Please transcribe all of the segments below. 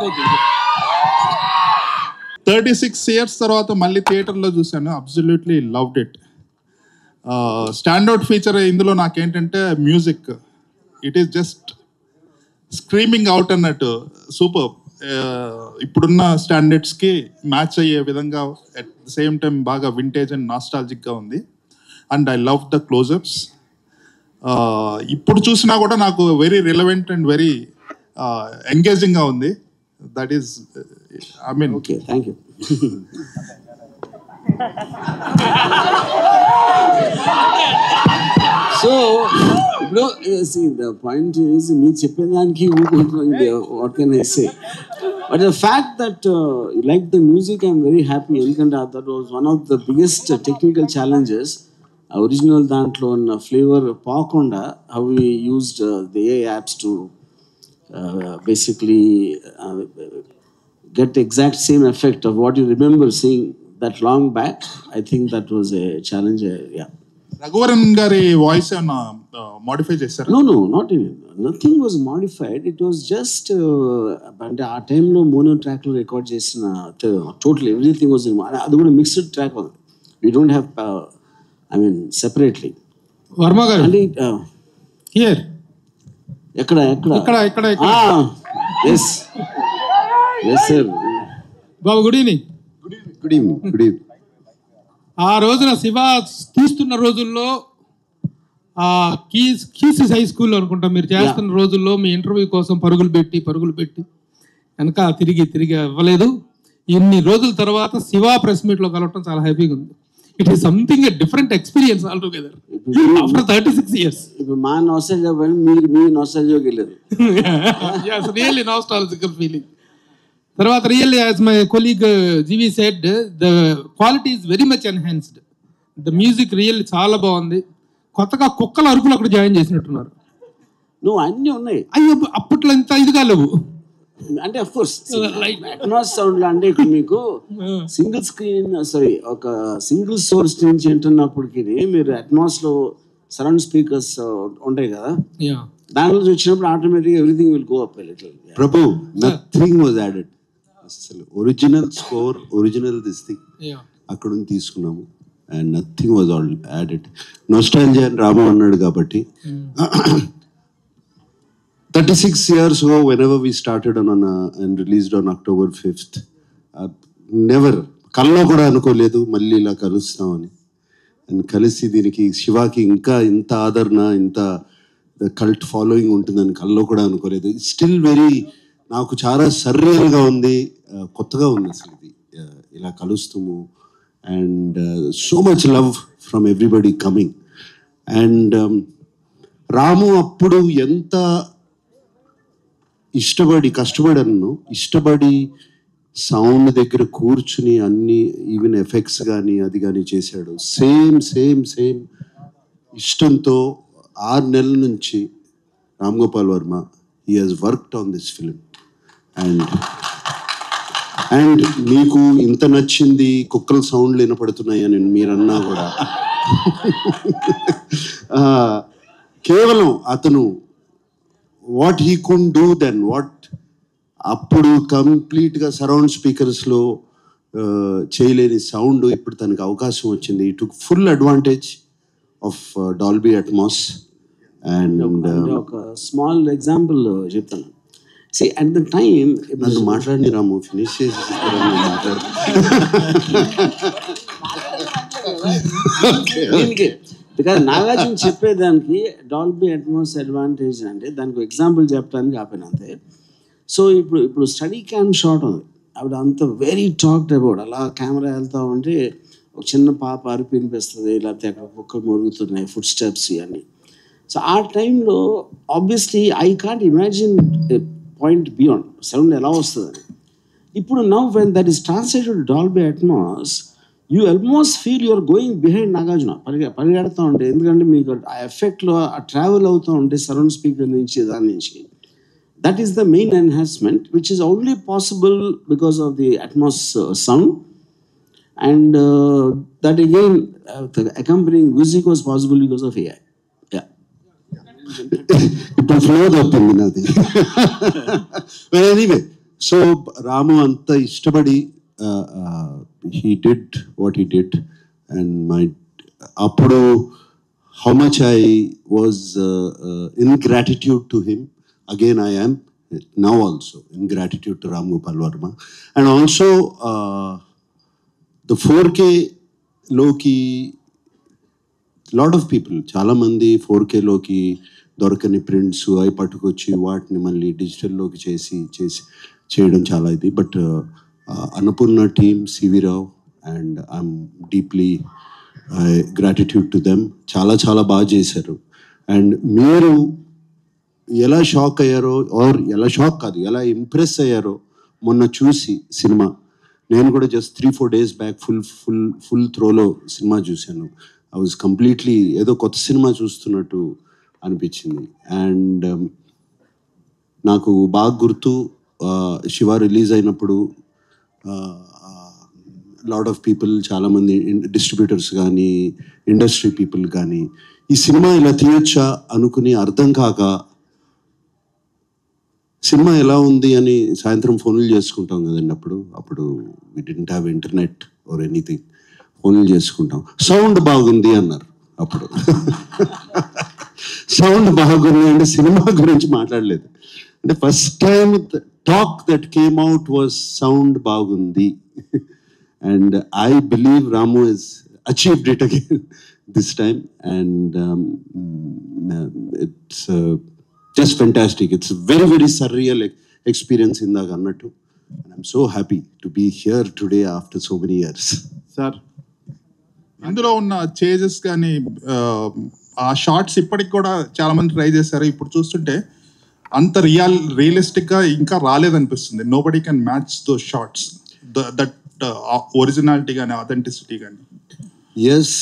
అయిపోతుంది. 36 years తర్వాత మళ్ళీ థియేటర్లో చూశాను. Absolutely loved it. Standout feature ఇందులో నాకేంటంటే music. It is just screaming out అన్నట్టు. సూపర్. ఇప్పుడున్న స్టాండర్డ్స్కి మ్యాచ్ అయ్యే విధంగా అట్ ద సేమ్ టైం బాగా వింటేజ్ అండ్ నాస్టాలజిక్గా ఉంది. And I love the closeups. ఇప్పుడు చూసినా కూడా నాకు వెరీ రిలవెంట్ అండ్ వెరీ ఎంగేజింగ్గా ఉంది. That is I mean. Okay, thank you. So ఇప్పుడు ద పాయింట్ ఈజ్ మీరు చెప్పేదానికి what can I say, but the fact that you like the music I'm very happy. ఎందుకంటే that was one of the biggest technical challenges. Original దాంట్లో ఉన్న flavour పోకుండా how we used the AI apps to basically get exact same effect of what you remember seeing that long back. I think that was a challenge. Yeah. Raghuvaran గారి voice ఏమన్నా modify చేశారా? No, not in it. Nothing was modified. It was just అంటే ఆ టైంలో mono ట్రాక్లో record చేసిన total everything was అది కూడా mixed track. We don't have I mean separately. Varma గారు అంటే హియర్ ఎక్కడ ఎస్ సార్. బాబు గుడ్ ఈవినింగ్. Good evening. ఆ రోజున శివ తీస్తున్న రోజుల్లో కీసెస్ హై స్కూల్లో అనుకుంటా మీరు చేస్తున్న రోజుల్లో మీ ఇంటర్వ్యూ కోసం పరుగులు పెట్టి వెనక తిరిగి ఇవ్వలేదు. ఇన్ని రోజుల తర్వాత శివ ప్రెస్ మీట్లో కలవటం చాలా హ్యాపీగా ఉంది. It is something a different experience altogether after 36 years. ఇప్పుడు మా నాస్టాల్జియా మీరు మీ నాస్టాల్జియాకి వెళ్ళారు. Yes, really nostalgical feeling. తర్వాత really as my colleague GV said, the quality is very much enhanced. The music really చాలా బాగుంది. కొత్తగా కుక్కల అరుపులు అక్కడ జాయిన్ చేసినట్టున్నారు. నువ్వు అన్నీ ఉన్నాయి. అయ్యో అప్పట్లో ఇంత ఇదిగా లేవు. అంటే అఫ్ కోర్స్ అట్మాస్ సౌండ్ అంటే ఇప్పుడు మీకు ఒక సింగిల్ సోర్స్ నుంచి వింటున్నప్పటికీ మీరు అట్మాస్ లో సరౌండ్ స్పీకర్స్ ఉంటాయి కదా, దానిలో వచ్చినప్పుడు automatic everything will go up little. Prabhu, nothing was added. అసలు original score, original this thing అక్కడ నుంచి తీసుకున్నాము and nothing was all added. Nostalgia అని రాము అన్నాడు కాబట్టి 36 years ago, whenever we started and released on October 5th, never కల్లో కూడా అనుకోలేదు మళ్ళీ ఇలా కలుస్తామని. అండ్ కలిసి దీనికి శివాకి ఇంకా ఇంత ఆదరణ, ఇంత కల్ట్ ఫాలోయింగ్ ఉంటుందని కల్లో కూడా అనుకోలేదు. స్టిల్ నాకు చాలా సర్రియల్గా ఉంది, కొత్తగా ఉంది అసలు ఇది ఇలా కలుస్తాము. And so much love from everybody coming. And Ramu అప్పుడు ఎంత కష్టపడి సౌండ్ దగ్గర కూర్చుని అన్ని ఈవెన్ ఎఫెక్ట్స్ కానీ అది కానీ చేశాడు. సేమ్ ఇష్టంతో 6 నెలల నుంచి Ram Gopal Varma he has worked on this film. And మీకు ఇంత నచ్చింది, కుక్కల సౌండ్లు వినపడుతున్నాయి అని మీరన్నా కూడా కేవలం అతను what he could do then, అప్పుడు కంప్లీట్గా సరౌండ్ స్పీకర్స్లో చేయలేని సౌండ్ ఇప్పుడు తనకు అవకాశం వచ్చింది. He took full advantage of Dolby Atmos. And ఒక స్మాల్ ఎగ్జాంపుల్ చెప్తాను. See, at the time, నన్ను మాట్లాడి రాము, ఫినిష్ చేసి బికాజ్ నాగార్జున చెప్పేదానికి డాల్బీ అట్మాస్ అడ్వాంటేజ్ అంటే దానికి ఎగ్జాంపుల్ చెప్పడానికి ఆపాను అంతే. సో ఇప్పుడు స్టడీ క్యామ్ షాట్ ఉంది, ఆవిడ అంత వెరీ టాక్డ్ అబౌట్. అలా కెమెరా వెళ్తా ఉంటే ఒక చిన్న పాప అరుపు వినిపిస్తుంది, లేకపోతే అక్కడ కుక్కలు మొరుగుతున్నాయి, ఫుడ్ స్టెప్స్ ఇవన్నీ. సో ఆ టైంలో obviously I can't imagine point beyond sound ఎలా వస్తుందని. ఇప్పుడు now when that is translated Dolby Atmos, you almost feel you're going behind Nagarjuna, పరిగెడుతూ ఉంటే. ఎందుకంటే మీకు ఆ ఎఫెక్ట్లో ఆ ట్రావెల్ అవుతూ ఉంటే సరౌండ్ స్పీకర్ నుంచి దాని నుంచి. That is the main enhancement which is only possible because of the Atmos sound. And that again accompanying music was possible because of AI. ఇప్పుడు ఫ్లో తప్పింది నాది. ఎనీవే, సో రాము అంత ఇష్టపడి he did what he did and అప్పుడు how much I was in gratitude to him. Again, I am now also in gratitude to Ram Gopal Varma. And also, the 4K Loki, lot of people, చాలా మంది 4K లోకి దొరకని prints అవి పట్టుకొచ్చి వాటిని మళ్ళీ డిజిటల్లోకి చేయడం చాలా ఇది. But Annapurna team, CV Rao and I'm deeply gratitude to them. చాలా బాగా చేశారు. అండ్ మీరు ఎలా షాక్ అయ్యారో, ఆర్ ఎలా షాక్ కాదు, ఎలా ఇంప్రెస్ అయ్యారో మొన్న చూసి సినిమా, నేను కూడా జస్ట్ 3-4 days బ్యాక్ ఫుల్ త్రోలో సినిమా చూశాను. ఐ వాజ్ కంప్లీట్లీ ఏదో కొత్త సినిమా చూస్తున్నట్టు అనిపించింది. అండ్ నాకు బాగా గుర్తు, శివ రిలీజ్ అయినప్పుడు లాట్ ఆఫ్ పీపుల్, చాలామంది డిస్ట్రిబ్యూటర్స్ కానీ ఇండస్ట్రీ పీపుల్ కానీ ఈ సినిమా ఇలా తీయొచ్చా అనుకుని అర్థం కాక సినిమా ఎలా ఉంది అని సాయంత్రం ఫోన్లు చేసుకుంటాం కదండి. అప్పుడు we didn't have internet or anything. ఫోన్లు చేసుకుంటాం. సౌండ్ బాగుంది అన్నారు. అప్పుడు సౌండ్ బాగుంది అంటే సినిమా గురించి మాట్లాడలేదు. అంటే first time talk that came out was sound బాగుంది. And I believe Ramu has achieved it again this time. And it's just fantastic. It's a very surreal experience in the Gannattu. And I'm so happy to be here today after so many years. Sir, ఇందులో ఉన్న changes కానీ ఆ shorts ఇప్పటికి కూడా చాలా మంది try చేశారు. ఇప్పుడు చూస్తుంటే అంత రియలిస్టిక్గా ఇంకా రాలేదనిపిస్తుంది. Nobody can match those shots, that originality కానీ అథెంటిసిటీ కానీ. ఎస్,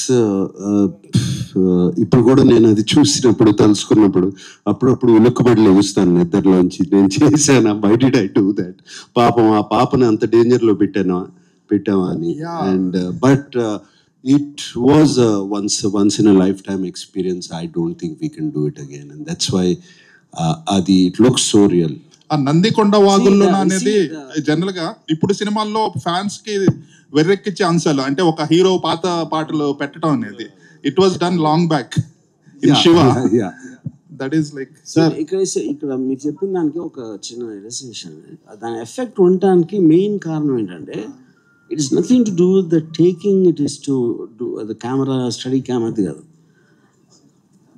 ఇప్పుడు కూడా నేను అది చూసినప్పుడు తలుసుకున్నప్పుడు అప్పుడప్పుడు ఉలుక్కుబడి లేస్తాను నిద్రలోంచి. నేను చేశాను, why did I do that, పాపం ఆ పాపని అంత డేంజర్లో పెట్టామా అని. And but it was once in a lifetime experience. I don't think we can do it again. And that's why అది ఇట్ లుక్స్ సో రియల్. ఆ నందికొండ వాగుల్లో అనేది జనరల్ గా ఇప్పుడు సినిమాల్లో ఫ్యాన్స్ కి వెర్రెక్కిచ్చే అంశాలు, అంటే ఒక హీరో పాత పాటలు పెట్టడం అనేది it was done long back in Shiva. That is like sir, ఇక్కడ మీరు చెప్పిన దానికి ఒక చిన్న రిలేషన్, దాని ఎఫెక్ట్ ఉండటానికి మెయిన్ కారణం ఏంటంటే it is nothing to do with the taking, it is to do the camera, steady camera కాదు.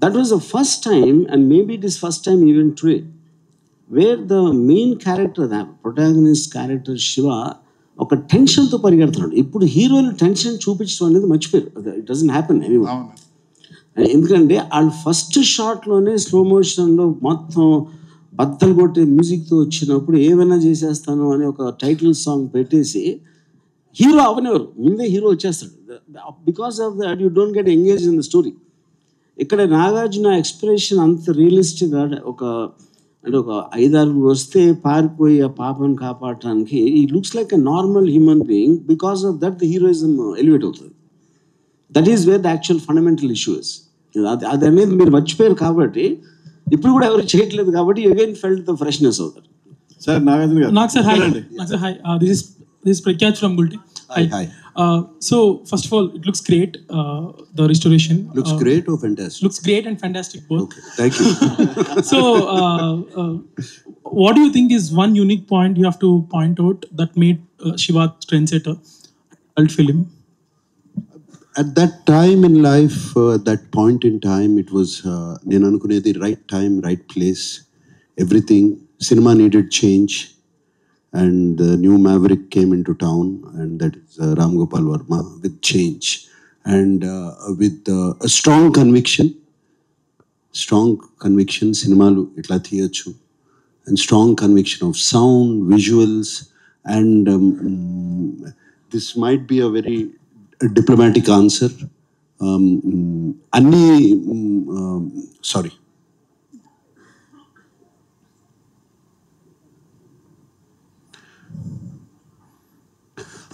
That was the first time, and maybe it is first time even today, where the main character, the protagonist character Shiva ఒక టెన్షన్తో పరిగెడుతున్నాడు. ఇప్పుడు హీరోలు tension చూపించడం అనేది మర్చిపోయారు. It doesn't happen anyway. ఎందుకంటే వాళ్ళు ఫస్ట్ షాట్లోనే స్లో మోషన్లో మొత్తం బద్దలు కొట్టే మ్యూజిక్తో వచ్చినప్పుడు ఏమైనా చేసేస్తాను అని ఒక టైటిల్ సాంగ్ పెట్టేసి హీరో అవనివారు, ముందే హీరో వచ్చేస్తాడు. Because of that you don't get engage in the story. ఇక్కడ నాగార్జున ఎక్స్ప్రెషన్ అంత రియలిస్టిక్గా అంటే ఒక 5-6 వస్తే పారిపోయి ఆ పాపను కాపాడటానికి he looks like a normal human being. Because of that the heroism elevate అవుతుంది. That is where the actual fundamental issue is. అది అనేది మీరు మర్చిపోయారు కాబట్టి ఇప్పుడు కూడా ఎవరు చేయట్లేదు కాబట్టి అగైన్ ఫెల్ట్ ద ఫ్రెష్నెస్ అవుతారు. సార్ నాగార్జున గారు. నాకు sir hi, this is Prakhyath from Gulte. Hi. So first of all, it looks great. The restoration Looks great or fantastic? Looks great and fantastic both. Okay, thank you. So what do you think is one unique point you have to point out that made Shiva trendsetter cult film? At that time in life, at that point in time, it was nenu anukunedi right time, right place. Everything, cinema needed change. And the new maverick came into town, and that is Ram Gopal Varma with change and with a strong conviction, cinemalu itla thiyochu, and strong conviction of sound, visuals, and this might be a very diplomatic answer. Sorry.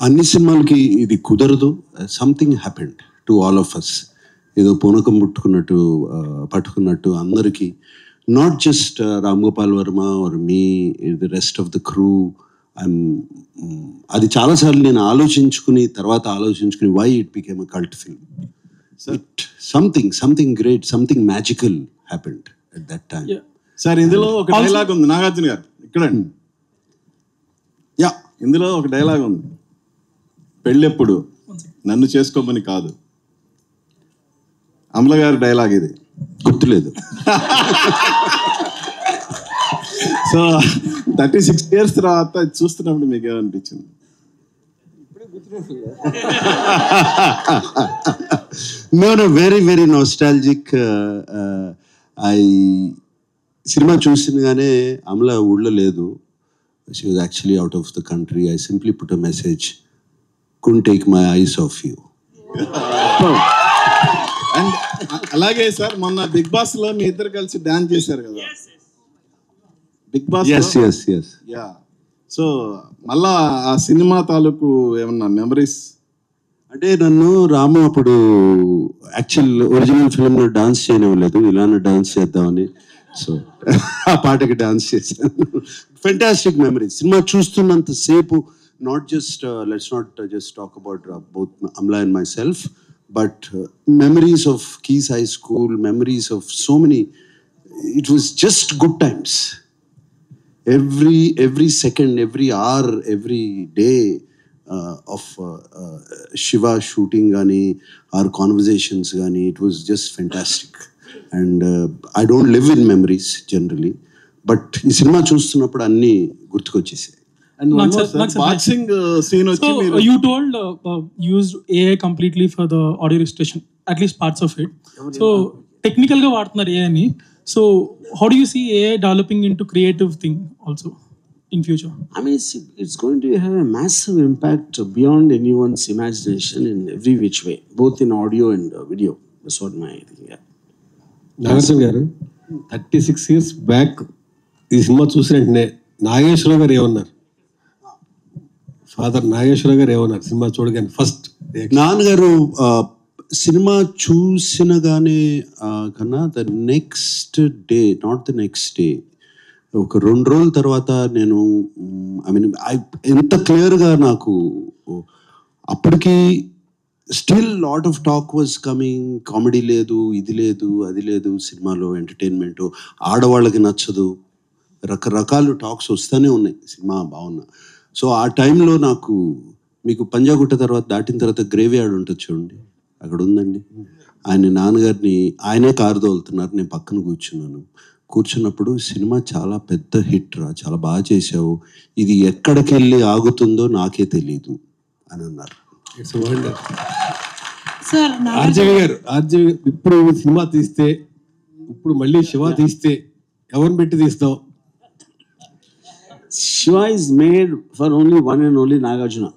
అన్ని సినిమాలకి ఇది కుదరదు. Something happened to all of us. ఏదో పూనకం పట్టుకున్నట్టు అందరికీ, not just Ram Gopal Varma or me, the rest of the crew, అది చాలాసార్లు నేను తర్వాత ఆలోచించుకుని why it became a cult film. Something great, something magical happened at that time. Sir ఇందులో ఒక డైలాగ్ ఉంది నాగార్జున గారు, ఇక్కడండి. ఇందులో ఒక డైలాగ్ ఉంది, పెళ్ళెప్పుడు నన్ను చేసుకోమని కాదు. అమల గారి డైలాగ్ ఇది, గుర్తులేదు. సో 36 years తర్వాత చూస్తున్నప్పుడు మీకు ఏమనిపించింది? No, very, very nostalgic. సినిమా చూసినగానే అమల ఊళ్ళో లేదు. She was actually out of the country. I simply put a message, couldn't take my eyes off you. And అలాగే సార్ మొన్న బిగ్ బాస్ లో మీ ఇద్దరు కలిసి డాన్స్ చేశారు కదా, Bigg Boss. Yes. Yeah, so మళ్ళా ఆ సినిమా తాలూకు ఏమన్నా మెమరీస్? అంటే నన్ను రాము అప్పుడు యాక్చువల్ ఒరిజినల్ ఫిల్మ్లో డాన్స్ చేయనివ్వలేదు, ఇలానే డాన్స్ చేద్దామని. సో ఆ పాటకి డాన్స్ చేశాను. Fantastic memories. సినిమా చూస్తున్నంత సేపు, not just let's not just talk about both Amala and my self, but memories of keys high school, memories of so many. It was just good times. Every second, every hour, every day of Shiva shooting gani, our conversations gani, it was just fantastic. And I don't live in memories generally, but ఈ cinema చూస్తున్నప్పుడు అన్నీ గుర్తుకొచ్చేసాయి. And boxing scene వచ్చి you told used AI completely for the audio registration, at least parts of it. So technical గా వాడుతున్నారు AI ని. So how do you see AI developing into creative thing also in future? I mean, it's going to have a massive impact beyond anyone's imagination in every which way, both in audio and video. That's what my thing. Yeah. Nagarjuna గారు 36 years back ఈ cinema చూసిన వెంటనే నాగేశ్వరరావు గారు ఏమన్నారు? Father Nageswararao గారు ఏమన్నారు cinema చూడగానే first? నాన్నగారు సినిమా చూసినగానే కన్నా the next day, not the next day, ఒక 2 రోజుల తర్వాత నేను ఎంత క్లియర్గా నాకు అప్పటికి still lot of talk was coming. Comedy లేదు, ఇది లేదు, అది లేదు సినిమాలో, ఎంటర్టైన్మెంట్ ఆడవాళ్ళకి నచ్చదు, రకరకాల టాక్స్ వస్తూనే ఉన్నాయి సినిమా బాగున్నా. సో ఆ టైంలో నాకు, మీకు పంజాగుట్ట తర్వాత దాటిన తర్వాత గ్రేవ్ యార్డ్ ఉంటుంది చూడండి, అక్కడ ఉందండి. నాన్నగారిని ఆయనే కారు తోలుతున్నారు, నేను పక్కన కూర్చున్నప్పుడు సినిమా చాలా పెద్ద హిట్ రా, చాలా బాగా చేసావు, ఇది ఎక్కడికి వెళ్ళి ఆగుతుందో నాకే తెలీదు అని అన్నారు. It's wonder. ఆర్జవి గారు ఇప్పుడు సినిమా తీస్తే, ఇప్పుడు మళ్ళీ శివ తీస్తే ఎవరిని పెట్టి తీస్తావు? Shiva is made for only one and only Nagarjuna.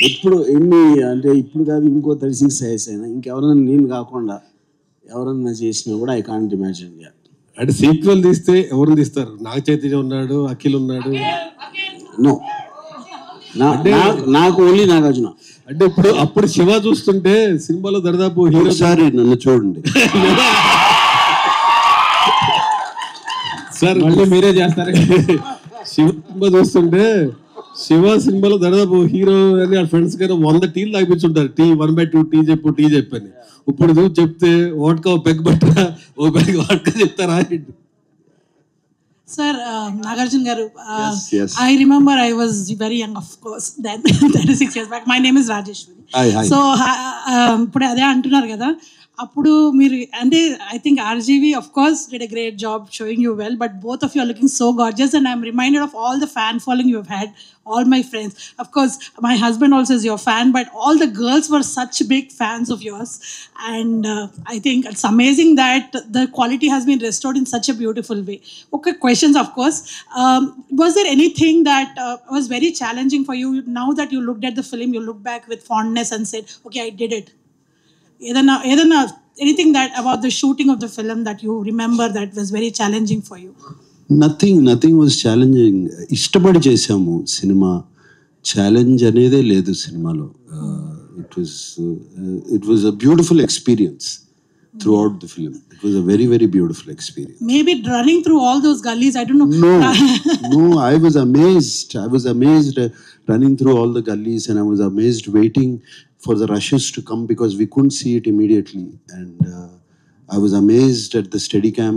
ఇప్పుడు ఎన్ని అంటే ఇప్పుడు కాదు, ఇంకో 36 years అయినా ఇంకెవరైనా నేను కాకుండా ఎవరన్నా చేసినా కూడా ఐ కాంట్ ఇమాజిన్. అంటే సీక్వెల్ తీస్తే ఎవరిని తీస్తారు? నాగ చైతన్య ఉన్నాడు, అఖిల్ ఉన్నాడు. నో, నాకు ఓన్లీ నాగార్జున. అంటే అప్పుడు శివ చూస్తుంటే సినిమాలో దరిదాపు హీరో. సారి నన్ను చూడండి సార్, మళ్ళీ మీరే చేస్తారు. శివ సినిమా చూస్తుంటే శివ సినిమాలో దాదాపు హీరో అని ఆ ఫ్రెండ్స్ కానీ 100 టీలు తాగిపించుంటారు. టీ 1/2 టీ చెప్పని. ఇప్పుడు నువ్వు చెప్తే ఓట్కా పెగ్ బట్టరా, ఓ పెగ్ వాట్కా చెప్తారా? Sir, Nagarjuna garu, I remember I was very young, of course, then 36 years back. My name is Rajeshwari. Hi. So ఇప్పుడు అదే అంటున్నారు కదా, అప్పుడు మీరు అంటే I think RGV of course did a great job showing you well, but both of you are looking so gorgeous, and I'm reminded of all the fan following you have had, all my friends. Of course, my husband also is your fan, but all the girls were such big fans of yours, and I think it's amazing that the quality has been restored in such a beautiful way. Okay, questions of course. Was there anything that was very challenging for you now that you looked at the film, you look back with fondness and said, okay, I did it? Anything that about the shooting of the film that you remember that was very challenging for you? Nothing was challenging. ఇష్టపడి చేసాము cinema, challenge అనేదే లేదు సినిమాలో. It was a beautiful experience. throughout the film. It was a very, very beautiful experience. Maybe running through all those gullies, I don't know. No, I was amazed. Running through all the gullies, and I was amazed waiting for the rushes to come because we couldn't see it immediately. And I was amazed at the Steadicam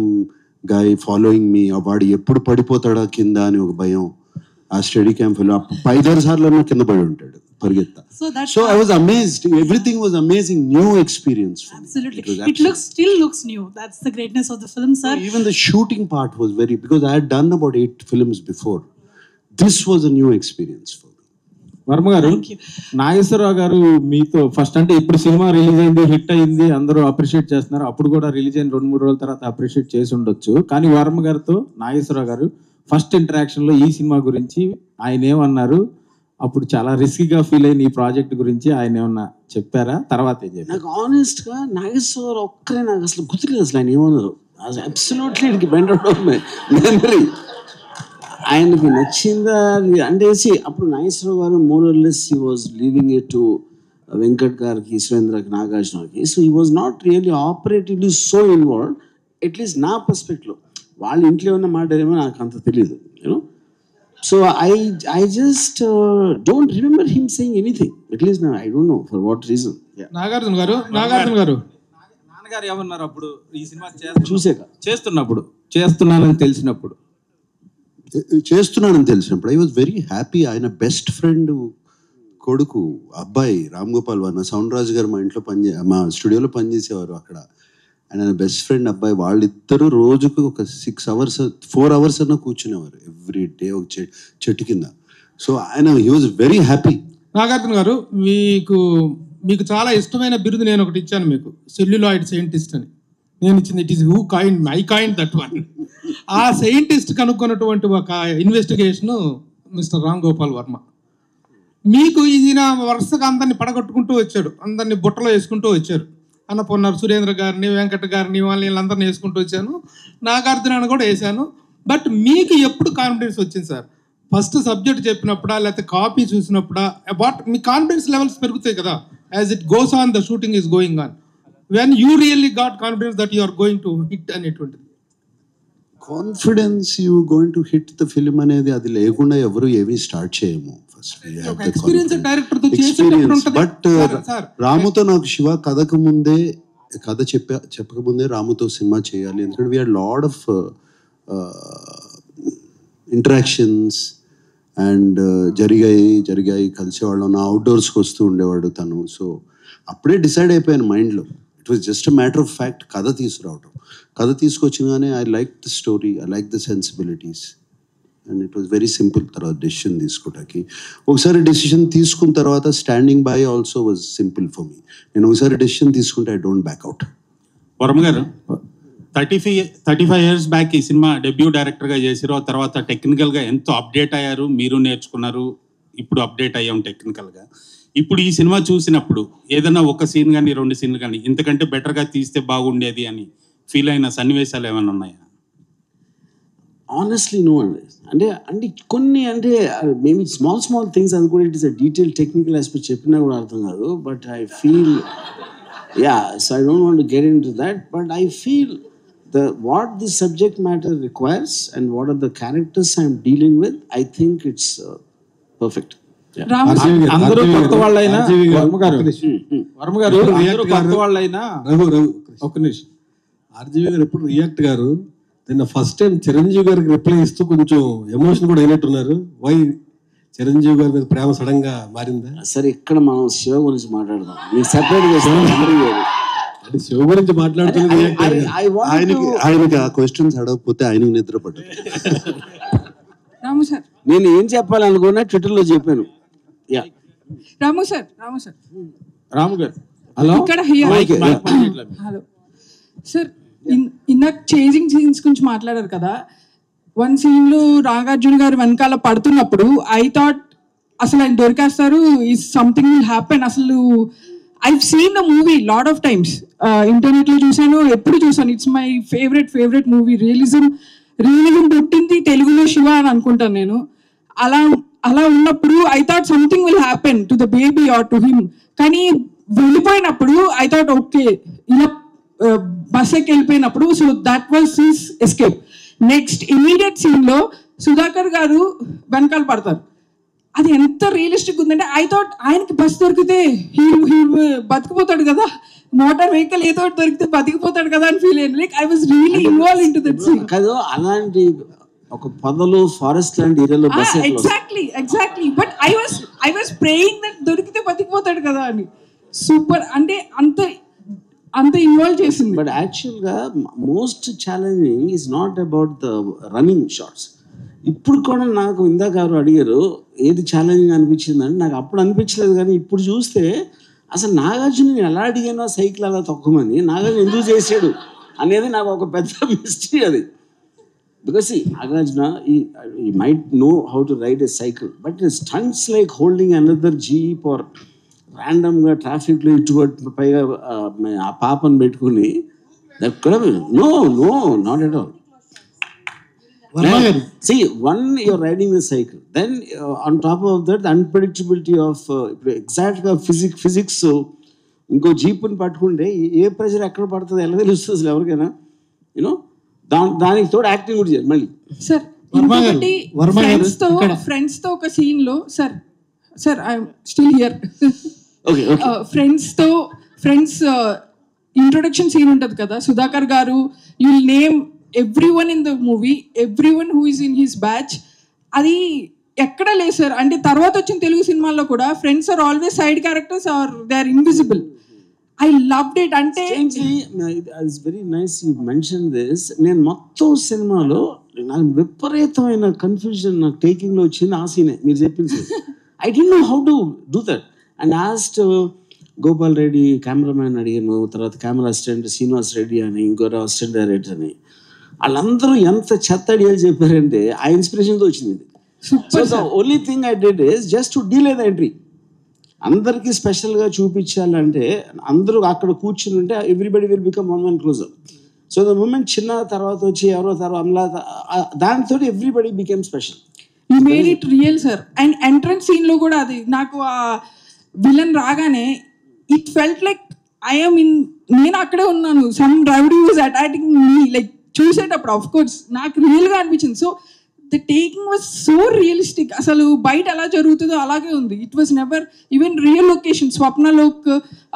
guy following me. వాడు ఎప్పుడు పడిపోతాడా కింద అని ఒక భయం. ఆ Steadicam film 5-6 సార్లు కింద పడి ఉంటాడు పరిగెత్తా. So I was amazed. Everything was amazing. New experience for me. Absolutely. It still looks new. That's the greatness of the film, sir. Even the shooting part was because I had done about 8 films before. This was a new experience for me. Varma గారు, నాగేశ్వరరావు గారు మీతో first అంటే ఇప్పుడు cinema release అయింది, hit అయింది, అందరూ appreciate చేస్తున్నారు. అప్పుడు కూడా రిలీజ్ అయిన 2-3 రోజుల తర్వాత అప్రిషియేట్ చేసి ఉండొచ్చు. కానీ వర్మ గారితో నాగేశ్వరరావు గారు ఫస్ట్ ఇంటరాక్షన్ లో ఈ సినిమా గురించి ఆయన ఏమన్నారు, అప్పుడు చాలా రిస్కీగా ఫీల్ అయిన ఈ ప్రాజెక్ట్ గురించి ఆయన ఏమన్నా చెప్పారా? తర్వాత ఏం చెప్పారు? నాకు ఆనెస్ట్ గా నాగేశ్వర ఒక్కరే నాకు అసలు గుర్తులేదు అసలు ఆయన ఏమన్నారు. Absolutely it went out of my memory. ఆయనకి నచ్చిందా అంటే అప్పుడు Nageswara Rao garu more or less he was leaving it to Venkat గారికి, సురేంద్రకి, నాగార్జునకి. So he was not really operatively so involved, at least నా పర్స్పెక్టివ్లో. వాళ్ళ ఇంట్లో ఉన్న మాట ఏమో నాకు అంత తెలియదు, you know. So I just don't remember him saying anything. At least now I don't know for what reason. Yeah. Nagarjuna గారు నాన్నగారు ఏమన్నారు అప్పుడు ఈ సినిమా చేస్తున్నానని తెలిసినప్పుడు? I was very happy. ఆయన బెస్ట్ ఫ్రెండ్ కొడుకు అబ్బాయి రామ్ గోపాల్ వర్మ, సౌండ్ రాజు గారు మా ఇంట్లో మా స్టూడియోలో పనిచేసేవారు అక్కడ. ఆయన బెస్ట్ ఫ్రెండ్ అబ్బాయి. వాళ్ళిద్దరూ రోజుకు ఒక 4 hours అన్నా కూర్చునేవారు ఎవ్రీ డే ఒక చెట్టు కింద. సో ఆయన he was very happy. Nagarjuna గారు, మీకు చాలా ఇష్టమైన బిరుదు నేను ఒకటి ఇచ్చాను మీకు, సెల్యులాయిడ్ సైంటిస్ట్ అని నేను ఇచ్చింది. It is I coin that one. ఆ సైంటిస్ట్ కనుక్కున్నటువంటి ఒక ఇన్వెస్టిగేషన్ మిస్టర్ రామ్ గోపాల్ వర్మ. మీకు ఈయన వరుసగా అందరినీ పడగొట్టుకుంటూ వచ్చాడు, అందరినీ బుట్టలో వేసుకుంటూ వచ్చారు. అన్నపూర్ణ సురేంద్ర గారిని, వెంకట గారిని, వీళ్ళందరినీ వేసుకుంటూ వచ్చాను. నాగార్జున కూడా వేసాను. బట్ మీకు ఎప్పుడు కాన్ఫిడెన్స్ వచ్చింది సార్? ఫస్ట్ సబ్జెక్ట్ చెప్పినప్పుడా, లేకపోతే కాపీ చూసినప్పుడా? అబౌట్ మీ కాన్ఫిడెన్స్ లెవెల్స్ పెరుగుతాయి కదా as it goes on, the shooting is going on. When you really got confidence that you are going to hit అనేటువంటిది? Confidence you going to hit the film అనేది అది లేకుండా ఎవరు ఏమీ స్టార్ట్ చేయము. బట్ రాముతో నాకు శివ కథ చెప్పకముందే రాముతో సినిమా చేయాలి, ఎందుకంటే we're lot of interactions and జరిగాయి కలిసేవాళ్ళం. అవుట్డోర్స్కి వస్తూ ఉండేవాడు తను. సో అప్పుడే డిసైడ్ అయిపోయాను మైండ్లో. It was just a matter of fact కథ తీసుకొచ్చినగానే I like the story, I like the sensibilities, and it was very simple. తర్వాత డెసిషన్ తీసుకోవడానికి ఒకసారి డెసిషన్ తీసుకున్న తర్వాత standing by also was simple for me. నేను ఒకసారి డెసిషన్ తీసుకుంటే I don't back out. Varma garu, 35 years back ఈ సినిమా డెబ్యూ డైరెక్టర్గా చేశారు. ఆ తర్వాత టెక్నికల్గా ఎంతో అప్డేట్ అయ్యారు, మీరు నేర్చుకున్నారు, ఇప్పుడు అప్డేట్ అయ్యాం టెక్నికల్గా. ఇప్పుడు ఈ సినిమా చూసినప్పుడు ఏదైనా ఒక సీన్ కానీ 2 సీన్లు కానీ ఇంతకంటే బెటర్గా తీస్తే బాగుండేది అని ఫీల్ అయిన సన్నివేశాలు ఏమైనా ఉన్నాయా? ఆనెస్ట్లీ నో అండి. అంటే కొన్ని మేబీ స్మాల్ థింగ్స్, అది కూడా it is a detail technical aspect చెప్పినా కూడా అర్థం కాదు. But I feel so I don't want to get in to that. But I feel what the subject matter requires and what are the characters I'm dealing with, I think it's perfect. అందరూ కొత్త వాళ్ళైనా వర్మ గారు అందరూ కొత్త వాళ్ళైనా ఒక నిమిషం. RGV గారు ఎప్పుడు రియాక్ట్ గారు నిన్న ఫస్ట్ టైం చిరంజీవి గారికి రిప్లై ఇస్తూ కొంచెం ఎమోషన్ కూడా అయినట్టున్నారు. వై చిరంజీవి గారి మీద ప్రేమ సడన్ గా మారిందా? సరే, ఇక్కడ మనం శివ గురించి మాట్లాడదాం. మీకు సెపరేట్ శివ గురించి మాట్లాడుతున్నది ఆయనకి ఆ క్వశ్చన్స్ అడగకపోతే ఆయనకు నిద్ర పట్టదు. రాము సార్, నేను ఏం చెప్పాలనుకున్నా ట్విట్టర్లో చెప్పాను. రాము సార్ రాము గారు హలో హలో సార్, ఇందాక చేంజింగ్ సీన్స్ గురించి మాట్లాడారు కదా. 1 scene లో నాగార్జున గారు వెనకాల పడుతున్నప్పుడు ఐ థాట్ అసలు ఆయన దొరికేస్తారు, ఈజ్ సంథింగ్ విల్ హ్యాపెన్. అసలు I've seen the movie lot of times, ఇంటర్నెట్లో చూసాను, ఎప్పుడు చూసాను. It's my favourite movie. Realism పుట్టింది తెలుగులో శివ అని అనుకుంటాను నేను. అలా ఉన్నప్పుడు I thought something will happen to the baby or to him. కానీ వెళ్ళిపోయినప్పుడు ఐ థాట్ ఓకే, ఇలా బస్ ఎక్కి వెళ్ళిపోయినప్పుడు, so that was his escape. Next immediate సీన్లో సుధాకర్ గారు వెనకాల పడతారు. అది ఎంత రియలిస్టిక్ ఉందంటే ఐ థాట్ ఆయనకి బస్ దొరికితే హీ బతికిపోతాడు కదా, మోటార్ వెహికల్ ఏదో దొరికితే బతికిపోతాడు కదా అని ఫీల్ అయ్యింది. Like I was really involve in to that scene. కదా అలాంటి ఒక పొదలు ఫారెస్ట్ లాంటి ఏరియాలో bus exactly but I was praying that దొరికితే బతికిపోతాడు కదా అని. సూపర్ అంటే అంత ఇన్వాల్వ్ చేసింది. బట్ యాక్చువల్గా most challenging is not about the running shots. ఇప్పుడు కూడా నాకు ఇందాక ఎవరు అడిగారు ఏది ఛాలెంజింగ్ అనిపించిందని, నాకు అప్పుడు అనిపించలేదు. కానీ ఇప్పుడు చూస్తే అసలు నాగార్జున నేను ఎలా అడిగానో సైకిల్ అలా తొక్కమని, నాగార్జున ఎందుకు చేసాడు అనేది నాకు ఒక పెద్ద మిస్టరీ అది. బికాస్ నాగార్జున ఈ might know how to ride a cycle, but stunts like holding another jeep or ర్యాండమ్గా ట్రాఫిక్లో ఇటువంటి పైగా ఆ పాపను పెట్టుకుని దట్ కూడా no not at all. See, one, you're riding the cycle. Then on top of that, the unpredictability of exact physics. ఇంకో జీప్ని పట్టుకుంటే ఏ ప్రెషర్ ఎక్కడ పడుతుంది ఎలా తెలుస్తుంది అసలు ఎవరికైనా? యూనో దానికి తోడు యాక్టింగ్ కూడా చేయాలి మళ్ళీ. సార్ ఫ్రెండ్స్తో ఒక సీన్లో sir I'm still here. Friends introduction scene ఉంటుంది కదా, Sudhakar garu you will name everyone in the movie, everyone who is in his batch. అది ఎక్కడ లేదు సార్. అంటే తర్వాత వచ్చిన తెలుగు సినిమాల్లో కూడా friends are always side characters are they are invisible. I loved it. అంటే it's very nice you mention this. నేను మొత్తం సినిమాలో నాకు విపరీతమైన కన్ఫ్యూజన్ నాకు టేకింగ్లో వచ్చింది ఆ సీనే మీరు చెప్పింది. I don't no how to do that and ఆస్ట్ Gopal Reddy cameraman అడిగాను, తర్వాత కెమెరా అసిస్టెంట్ శ్రీనివాస్ రెడ్డి అని, ఇంకోటి అసిస్టెంట్ డైరెక్టర్ అని. వాళ్ళందరూ ఎంత చెత్త ఐడియాలు చెప్పారంటే ఆ ఇన్స్పిరేషన్తో వచ్చింది. So the only thing I did is just to delay the entry. అందరికీ స్పెషల్గా చూపించాలంటే అందరూ అక్కడ కూర్చుని ఉంటే everybody will become one closer. So the moment చిన్న తర్వాత వచ్చి ఎవరో తర్వాత దాంతో everybody became special. You made it real sir. And entrance సీన్లో కూడా అది నాకు ఆ విలన్ రాగానే it felt like I'm in, నేను అక్కడే ఉన్నాను. Some rowdy was attacking me like చూసేటప్పుడు ఆఫ్ కోర్స్ నాకు రియల్గా అనిపించింది. So the taking was so realistic. అసలు బయట ఎలా జరుగుతుందో అలాగే ఉంది. It was never even real location, Swapnalok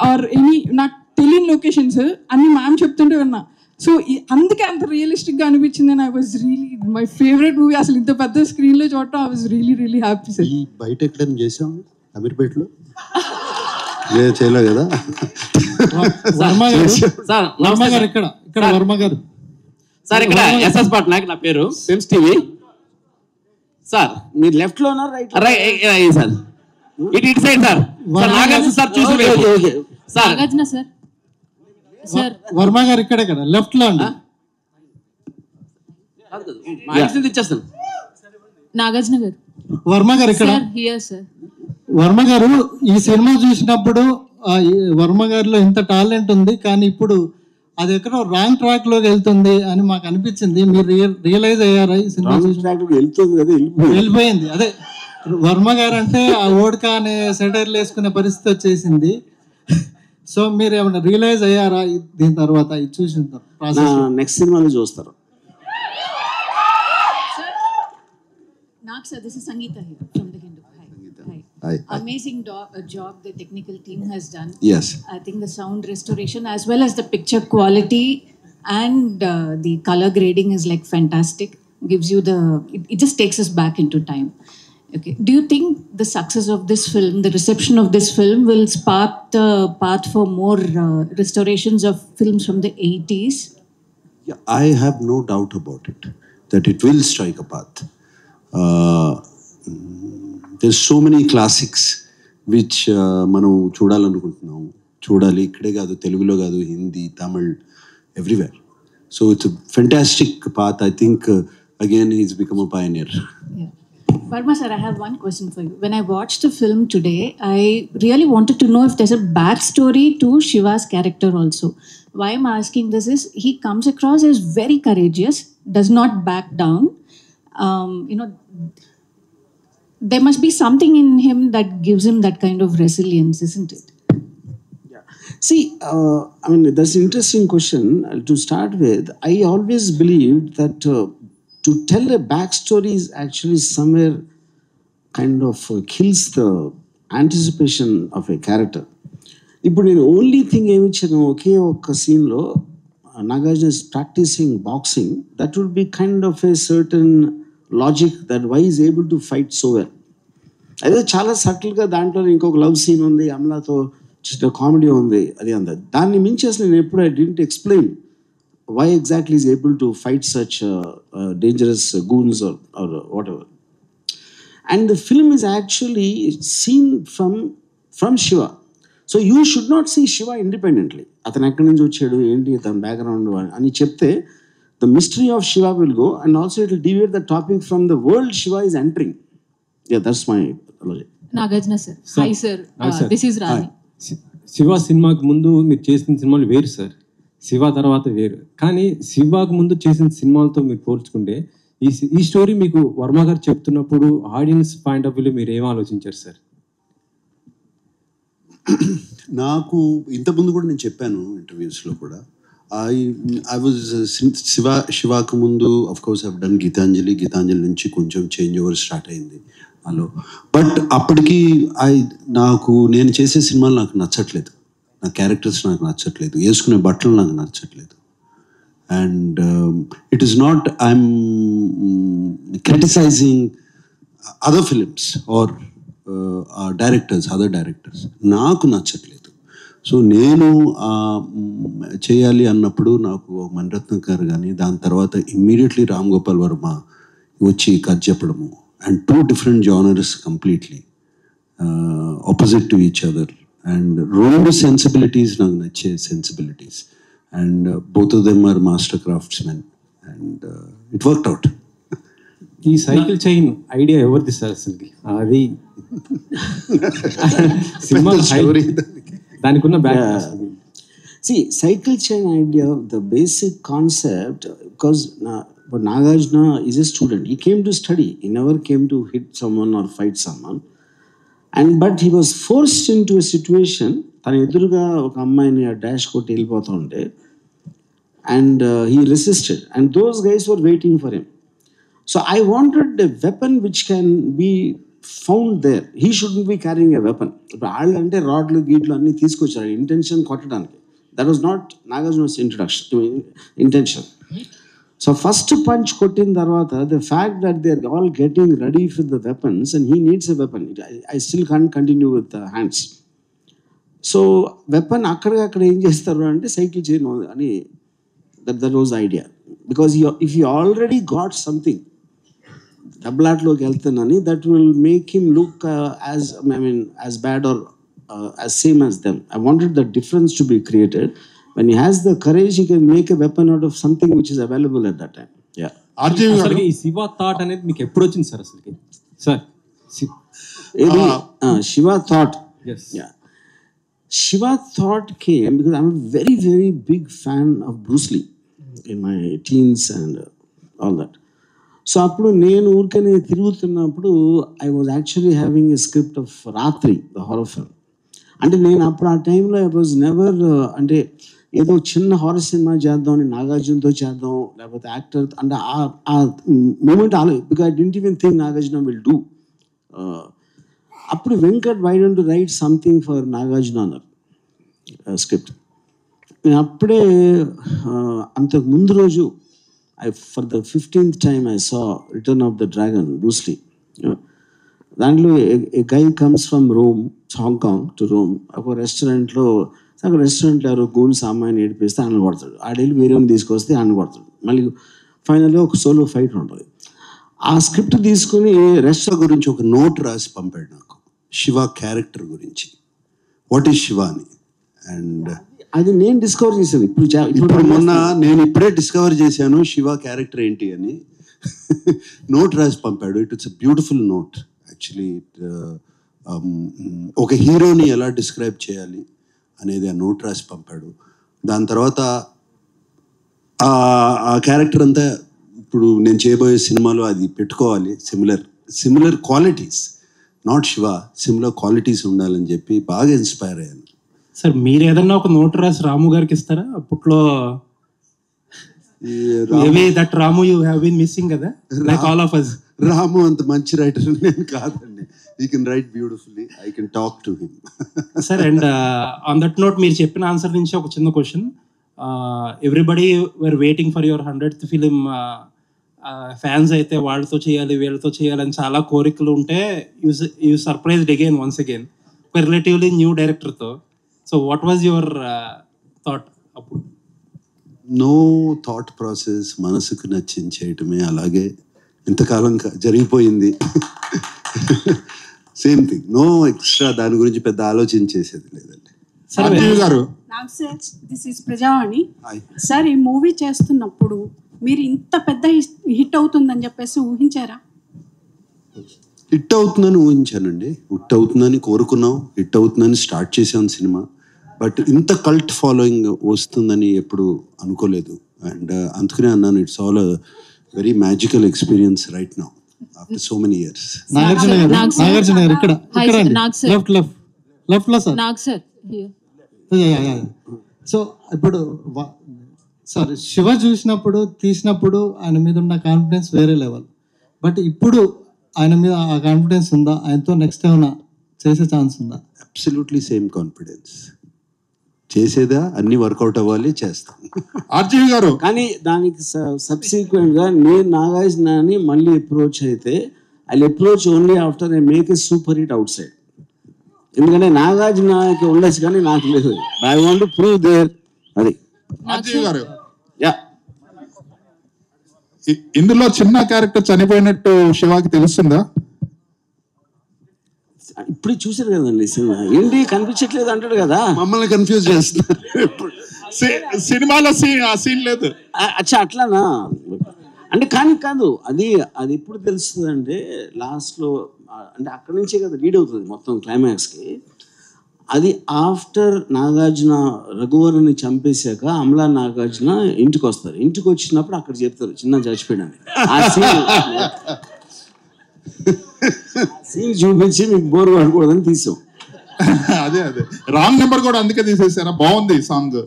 or any నాకు తెలియని లొకేషన్స్ అన్ని మ్యామ్ చెప్తుంటే విన్నా. సో అందుకే అంత రియలిస్టిక్గా అనిపించింది. And I was really my favourite movie. అసలు ఇంత పెద్ద స్క్రీన్లో చూడటం I was really happy sir. ఈ బయట ఎక్కడైనా చేసాం అమీర్పేటలో చేయలే కదా. వర్మ గారు ఇక్కడ వర్మ గారు సార్ ఇక్కడ ఎస్ఎస్ పట్నాయక్ నా పేరు, ఫిల్మ్స్ టీవీ. సార్ మీరు లెఫ్ట్ లోనా రైట్ సార్? ఇటు సైడ్ సార్. నాగార్జున సార్ చూసి sir Nagarjuna sir sir Varma గారు ఇక్కడ కదా లెఫ్ట్ లో అండి. ఇచ్చేస్తాను. నాగార్జున గారు వర్మ గారు ఇక్కడ. వర్మ గారు ఈ సినిమా చూసినప్పుడు వర్మ గారిలో ఇంత టాలెంట్ ఉంది, కానీ ఇప్పుడు అది ఎక్కడో రాంగ్ ట్రాక్ లోకి వెళ్తుంది అని మాకు అనిపించింది. మీరు రియలైజ్ అయ్యారా? ఈ సినిమా వెళ్ళిపోయింది. అదే వర్మ గారు అంటే ఆ ఓడకా అనే సెటైర్లు వేసుకునే పరిస్థితి వచ్చేసింది. సో మీరు ఏమైనా రియలైజ్ అయ్యారా దీని తర్వాత ఇది చూసిన తర్వాత? నెక్స్ట్ సినిమాలో చూస్తారు. Sir, this is Sangeeta here from the Hindu. Hi. Amazing job the technical team has done. Yes. I think the sound restoration as well as the picture quality and the color grading is like fantastic. Gives you it just takes us back into time. Okay. Do you think the success of this film, the reception of this film will spark the path for more restorations of films from the 80s? Yeah, I have no doubt about it, that it will strike a path. There's so many classics which మనం చూడాలనుకుంటున్నాం. చూడాలి ఇక్కడే కాదు, తెలుగులో కాదు, Hindi, Tamil, everywhere. So it's fantastic path. I think again he's become a pioneer. Yeah. Varma sir, I have one question for you. When I watched the film today, I really wanted to know if there's a backstory to Shiva's character also. Why I'm asking this is he comes across as very courageous, does not back down. There must be something in him that gives him that kind of resilience, isn't it? Yeah. See, I mean, that's an interesting question. To start with, I always believed that to tell a backstory is actually somewhere kind of kills the anticipation of a character. ఇప్పుడు నేను only thing ఏమి ఇచ్చాను, ఒకే ఒక్క సీన్లో Nagarjuna is practising boxing, that would be kind of a certain logic that why is able to fight so well. అదే చాలా సటిల్గా దాంట్లో ఇంకొక లవ్ సీన్ ఉంది, అమలాతో చిన్న కామెడీ ఉంది, అది అంత. దాన్ని మించి అసలు నేను ఎప్పుడు I didn't explain why exactly is able to fight such dangerous goons or whatever. And the film is actually seen from Shiva. So you should not see Shiva independently. అతను ఎక్కడి నుంచి వచ్చాడు, ఏంటి అతని బ్యాక్గ్రౌండ్ అని చెప్తే the mystery of Shiva will go, and also it will deviate the topic from the world Shiva is entering. Yeah, that's my logic. Nagarjuna sir. Hi sir. This is Rani. Shiva సినిమాకి ముందు మీరు చేసిన సినిమాలు వేరు sir, Shiva తర్వాత వేరు. కానీ శివకు ముందు చేసిన సినిమాలతో మీరు పోల్చుకుంటే ఈ స్టోరీ మీకు వర్మ గారు చెప్తున్నప్పుడు ఆడియన్స్ పాయింట్ ఆఫ్ వ్యూలో మీరు ఏం ఆలోచించారు సార్? నాకు ఇంతకుముందు కూడా నేను చెప్పాను ఇంటర్వ్యూస్లో కూడా, ఐ వాజ్ శివాకు ముందు of course I've done Geethanjali నుంచి కొంచెం చేంజ్ ఓవర్ స్టార్ట్ అయింది హలో. బట్ అప్పటికి నేను చేసే సినిమాలు నాకు నచ్చట్లేదు, నా క్యారెక్టర్స్ నాకు నచ్చట్లేదు, వేసుకునే బట్టలు నాకు నచ్చట్లేదు. And it is not I'm criticizing other films or other directors. నాకు నచ్చట్లేదు. సో నేను చేయాలి అన్నప్పుడు నాకు మణిరత్నం గారు కానీ, దాని తర్వాత ఇమ్మీడియట్లీ రామ్ గోపాల్ వర్మ వచ్చి కథ చెప్పడము, and 2 different genres completely opposite to each other, and 2 sensibilities నాకు నచ్చే sensibilities. And both of them are master craftsmen, and it worked out. ఈ సైకిల్ చైన్ ఐడియా ఎవరిది సార్ అసలు? అది సినిమా దానికి ఉన్న back. See, cycle chain idea, the basic concept, because Nagarjuna is a student. He came to study. He never came to hit someone or fight someone. But he was forced into a situation. తన ఎదురుగా ఒక అమ్మాయిని dash కొట్టి వెళ్ళిపోతూ ఉంటే, and he resisted, and those guys were waiting for him. So I wanted a weapon which can be found there. He shouldn't be carrying a weapon. ఇప్పుడు వాళ్ళు అంటే రాడ్లు గీట్లు అన్నీ తీసుకొచ్చారు ఇంటెన్షన్ కొట్టడానికి. That was not Nagarjuna's intention. So first punch కొట్టిన తర్వాత the fact that they are all getting ready for the weapons and he needs a weapon. I still can't continue with hands. So weapon అక్కడ ఏం చేస్తారు అంటే cycle chain అని, that was idea. Because if you already got something దెబ్బలాట్లోకి వెళ్తానని, that will make him look as bad or as same as them. I wanted the difference to be created. When he has the courage, he can make a weapon out of something which is available at that time. Yeah. అసలు ఈ Shiva thought అనేది మీకు ఎప్పుడు వచ్చింది sir అసలుకి? Sir Shiva thought. Yes. Yeah. Shiva thought came because I'm a very, very big fan of Bruce Lee in my teens and all that. So appudu nenu urkane tirugutunnappudu I was actually having a script of Ratri, the horror film. అంటే నేను అప్పుడు ఆ టైంలో I was never అంటే ఏదో చిన్న horror cinema చేద్దాం, నాగార్జునతో చేద్దాం, లేకపోతే యాక్టర్ అంటే ఆ moment because I don't even think Nagarjuna will do. అప్పుడు Venkat why don't write something for Nagarjuna అన్నారు స్క్రిప్ట్. నేను అప్పుడే అంతకు ముందు రోజు for the 15th time I saw Return of the Dragon, Bruce Lee. దాంట్లో a guy comes from Rome, Hong Kong to Rome. ఒక రెస్టారెంట్లో ఎవరో గూన్స్ అమ్మాయిని ఏడిపిస్తే ఆయన కొడతాడు, ఆడేళ్ళు వేరేని తీసుకొస్తే ఆయన కొడతాడు, మళ్ళీ ఫైనల్గా ఒక సోలో ఫైట్ ఉంటుంది. ఆ స్క్రిప్ట్ తీసుకుని రెస్టారెంట్ గురించి ఒక నోట్ రాసి పంపాడు నాకు, శివ క్యారెక్టర్ గురించి, వాట్ ఈస్ శివ అని. అండ్ అది నేను డిస్కవర్ చేశాను ఇప్పుడు మొన్న నేను ఇప్పుడే డిస్కవర్ చేశాను శివ క్యారెక్టర్ ఏంటి అని. నోట్ రాసి పంపాడు. It's a beautiful note actually. ఒక హీరోని ఎలా డిస్క్రైబ్ చేయాలి అనేది ఆ నోట్ రాసి పంపాడు. దాని తర్వాత ఆ క్యారెక్టర్ అంతా ఇప్పుడు నేను చేయబోయే సినిమాలో అది పెట్టుకోవాలి, similar qualities, not Shiva, similar qualities ఉండాలని చెప్పి బాగా ఇన్స్పైర్ అయ్యాను. సార్ మీరు ఏదన్నా ఒక నోట్ రాసి రాము గారికి ఇస్తారా? అప్పట్లో maybe that Ramu you have been missing కదా, like all of us. Ramu అంత మంచి రైటర్ నేను కాదండి. He can write beautifully. I can talk to him. Sir and on that note మీరు చెప్పిన ఆన్సర్ నుంచి ఒక చిన్న question. Everybody were waiting for your 100th film. Fans అయితే వాళ్ళతో చేయాలి వీళ్ళతో చేయాలని చాలా కోరికలు ఉంటే you surprised again once again ఒక రిలేటివ్లీ న్యూ డైరెక్టర్తో. So what was your thought అప్పుడు? నో థాట్ ప్రాసెస్, మనసుకు నచ్చింది చేయటమే. అలాగే ఇంతకాలం జరిగిపోయింది. సేమ్ థింగ్, నో ఎక్స్ట్రా, దాని గురించి పెద్ద ఆలోచన చేసేది లేదండి. గారు నాకు sir this is Prajavani sir. ఈ మూవీ చేస్తున్నప్పుడు మీరు ఇంత పెద్ద హిట్ అవుతుందని చెప్పేసి ఊహించారా? హిట్ అవుతుందని ఊహించానండి, హిట్ అవుతుందని కోరుకున్నాం, హిట్ అవుతుందని స్టార్ట్ చేసాం సినిమా. బట్ ఇంత కల్ట్ ఫాలోయింగ్ వస్తుందని ఎప్పుడు అనుకోలేదు. అండ్ అందుకనే అన్నాను, it's all a very magical experience right now after so many years. Nagarjuna గారు ఇక్కడ లెఫ్ట్ లో సార్. సో ఇప్పుడు సారీ, శివ తీసినప్పుడు ఆయన మీద ఉన్న కాన్ఫిడెన్స్ వేరే లెవెల్. బట్ ఇప్పుడు ఆయన మీద ఆ కాన్ఫిడెన్స్ ఉందా? ఆయనతో నెక్స్ట్ ఏమైనా చేసే ఛాన్స్ ఉందా? Absolutely same confidence. చేసేదా అన్ని వర్కౌట్ అవ్వాలి, చేస్తాం. ఆర్జీవి గారు కానీ దానికి సబ్సిక్వెంట్ గా నేను నాగార్జునని మళ్ళీ అప్రోచ్ అయితే I approach only after I make a super hit outside. ఎందుకంటే నాగార్జునకి ఉండొచ్చు కానీ నాకు లేదు. I want to prove there. అది ఆర్జీవి గారు యా. ఇందులో చిన్న క్యారెక్టర్ చనిపోయినట్టు శివాకి తెలుస్తుందా? ఇప్పుడు చూసారు కదండి సినిమా, ఏంటి కనిపించట్లేదు అంటాడు కదా, మమ్మల్ని కన్ఫ్యూజ్ చేస్తున్నారు. సినిమాలో ఆ సీన్ లేదు. అచ్చా అట్లానా అంటే? కానీ కాదు, అది ఎప్పుడు తెలుస్తుంది అంటే లాస్ట్లో, అంటే అక్కడి నుంచే కదా రీడ్ అవుతుంది మొత్తం క్లైమాక్స్కి. అది ఆఫ్టర్ నాగార్జున రఘువరని చంపేశాక అమలా నాగార్జున ఇంటికి వస్తారు. ఇంటికి వచ్చినప్పుడు అక్కడ చెప్తారు చిన్న చచ్చిపోయాడని. ఆ సీన్ చూపించి మీకు బోర్ పడకూడదని తీసాం. అదే రాంగ్ నెంబర్ కూడా అందుకే తీసేసారా? బాగుంది song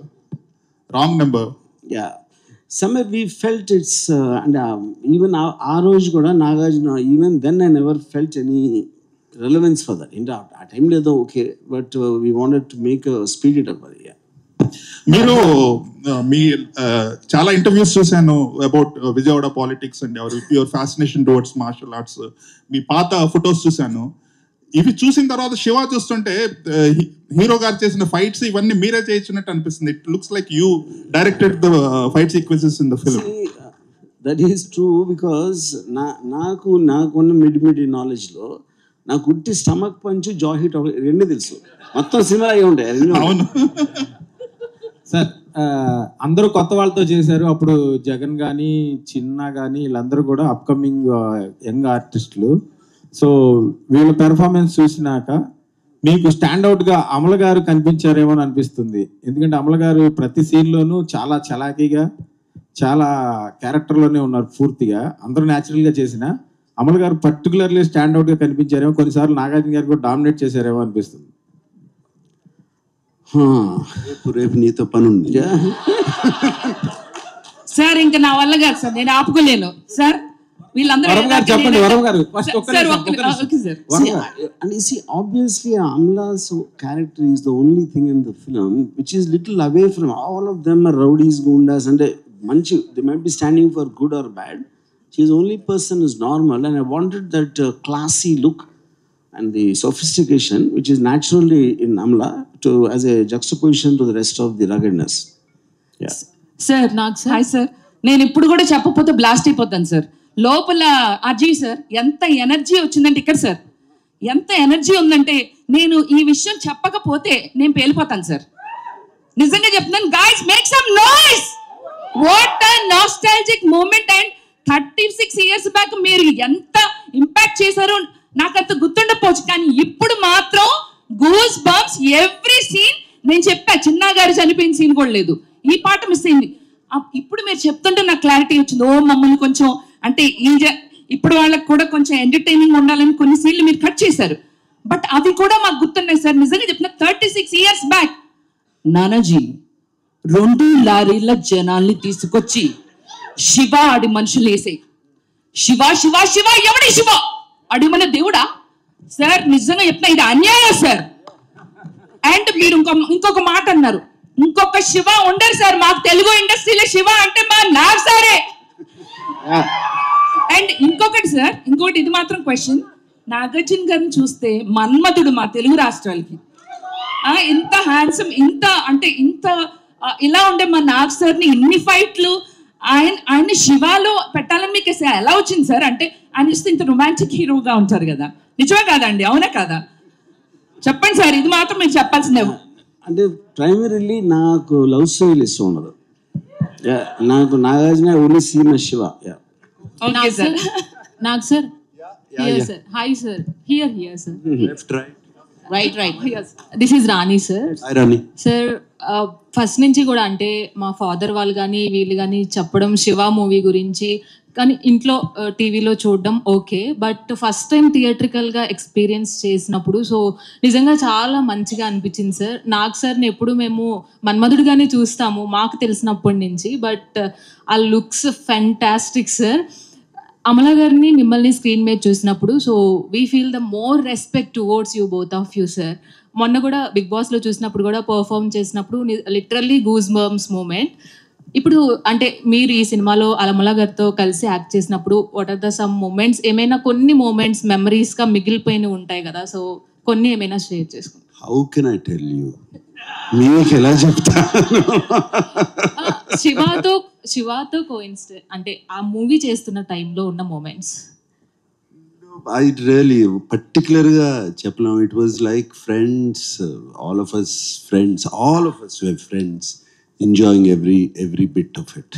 wrong number. Yeah somewhere we felt it's and even ఆ రోజు కూడా Nagarjuna, even then I never felt any relevance for that. అంటే ఆ టైం లేదో okay, but we wanted to make speed it up. అది మీరు మీ చాలా ఇంటర్వ్యూస్ చూశాను about Vijayawada politics and your fascination towards martial arts. మీ పాత ఫొటోస్ చూశాను. ఇవి చూసిన తర్వాత శివ చూస్తుంటే హీరో గారు చేసిన ఫైట్స్ ఇవన్నీ మీరే చేయించినట్టు అనిపిస్తుంది. It looks like you directed the fight sequences in the film. That is true because నాకున్న మిడ్ నాలెడ్జ్లో నాకు ఉట్టి స్టమక్ పంచ్, జా హిట్ రెండు తెలుసు. మొత్తం సినిమా అయ్యి ఉంటాయి. అవును సార్. అందరూ కొత్త వాళ్ళతో చేశారు. అప్పుడు జగన్ కానీ చిన్న కానీ వీళ్ళందరూ కూడా అప్కమింగ్ యంగ్ ఆర్టిస్టులు. సో వీళ్ళ పెర్ఫార్మెన్స్ చూసినాక మీకు స్టాండ్అవుట్గా అమల గారు కనిపించారేమో అని అనిపిస్తుంది. ఎందుకంటే అమల గారు ప్రతి సీన్లోనూ చాలా చలాకీగా, చాలా క్యారెక్టర్లోనే ఉన్నారు పూర్తిగా. అందరూ న్యాచురల్గా చేసిన అమల గారు పర్టికులర్లీ స్టాండ్అవుట్గా కనిపించారేమో. కొన్నిసార్లు నాగార్జున గారు కూడా డామినేట్ చేశారేమో అనిపిస్తుంది. రేపు నీతో పని ఉంది సార్. ఇంకా నా వల్ల కాదు సార్, నేను ఆపుకోలేను సార్. చెప్పండి వరం గారు. And you see, obviously Amla's character is the only thing in the film which is little away from all of them are rowdies, gundas, and they might be standing for good or bad. She is the only person who is normal, and I wanted that classy look and the sophistication which is naturally in Amla to as a juxtaposition to the rest of the ruggedness. Yeah. Sir నాకు hi sir. నేను ఇప్పుడు కూడా చెప్పకపోతే blast అయిపోతాను sir. లోపల Ajay sir ఎంత energy వచ్చిందంటే, ఇక్కడ సార్ ఎంత ఎనర్జీ ఉందంటే, నేను ఈ విషయం చెప్పకపోతే నేను పేలిపోతాను సార్. నిజంగా చెప్తున్నాను. Guys make some noise. What a nostalgic moment. And 36 years back మీరు ఎంత ఇంపాక్ట్ చేశారో నాకు అంత గుర్తుండకపోవచ్చు, కానీ ఇప్పుడు మాత్రం గూస్ బంప్స్ ఎవ్రీ సీన్. నేను చెప్పా చిన్న గారు చనిపోయిన సీన్ కూడా లేదు, ఈ పాట మిస్ అయింది. ఇప్పుడు మీరు చెప్తుంటే నాకు క్లారిటీ వచ్చింది. ఓ మమ్మల్ని కొంచెం అంటే ఇప్పుడు వాళ్ళకి కూడా కొంచెం ఎంటర్టైనింగ్ ఉండాలని కొన్ని సీన్లు మీరు కట్ చేశారు, బట్ అవి కూడా మాకు గుర్తున్నాయి సార్. నిజంగా చెప్తున్నా 36 years బ్యాక్ నానాజీ 2 లారీల జనాల్ని తీసుకొచ్చి శివ ఆడి మనుషులు వేసే శివ శివ శివ ఎవడి శివ అడి మన దేవుడా సార్? నిజంగా చెప్తున్నా, ఇది అన్యాయం సార్. అండ్ మీరు ఇంకొక మాట అన్నారు, ఇంకొక శివ ఉండరు సార్ మాకు తెలుగు ఇండస్ట్రీలో. శివ అంటే మా నాగ్ సారే. అండ్ ఇంకొకటి సార్, ఇంకొకటి ఇది మాత్రం క్వశ్చన్, నాగార్జున గారిని చూస్తే మన్మధుడు మా తెలుగు రాష్ట్రాలకి. ఇంత హ్యాండ్సమ్, ఇంత ఇలా ఉండే మా నాగ్ సార్ని ఇన్ని ఫైట్లు ఆయన శివాలో పెట్టాలని మీకు ఎలా వచ్చింది సార్? అంటే ఆయన చూస్తే ఇంత రొమాంటిక్ హీరోగా ఉంటారు కదా, నిజమే కాదండి? అవునా కాదా? చెప్పండి సార్, ఇది మాత్రం మీరు చెప్పాల్సిందే. అంటే ప్రైమరీలీ నాకు లవ్ స్టోరీలు ఇష్టం ఉండదు. నాకు Nagarjuna only scene Shiva. Okay sir. Nag sir. Here sir. Hi sir. Here sir. Left Right. Yes. This is Rani sir. Hi Rani. Sir, first నుంచి కూడా అంటే మా ఫాదర్ వాళ్ళు కానీ వీళ్ళు కానీ చెప్పడం శివ మూవీ గురించి, కానీ ఇంట్లో టీవీలో చూడడం ఓకే, బట్ ఫస్ట్ టైం థియేట్రికల్గా ఎక్స్పీరియన్స్ చేసినప్పుడు సో నిజంగా చాలా మంచిగా అనిపించింది సార్. నాగ్ సార్ని ఎప్పుడు మేము మన్మధుడిగానే చూస్తాము మాకు తెలిసినప్పటి నుంచి, బట్ ఆ లుక్స్ ఫెంటాస్టిక్ సార్. అమల గారిని మిమ్మల్ని స్క్రీన్ మీద చూసినప్పుడు so we feel the more respect towards you both of you sir. మొన్న కూడా బిగ్ బాస్లో చూసినప్పుడు కూడా పర్ఫామ్ చేసినప్పుడు లిటరల్లీ గూస్ బంప్స్ మూమెంట్. ఇప్పుడు అంటే మీరు ఈ సినిమాలో అమల గారితో కలిసి యాక్ట్ చేసినప్పుడు what are the some moments, ఏమైనా కొన్ని మూమెంట్స్ మెమరీస్గా మిగిలిపోయినవి ఉంటాయి కదా, సో కొన్ని ఏమైనా షేర్ చేసుకోండి. How can I tell you, మీకు ఎలా చెప్తాను? శివాతో కోఇన్సిడెంట్ అంటే ఆ మూవీ చేస్తున్న టైంలో ఉన్న మూమెంట్స్. I really particularగా చెప్పలేం. It was like friends, all of us were friends, enjoying every bit of it.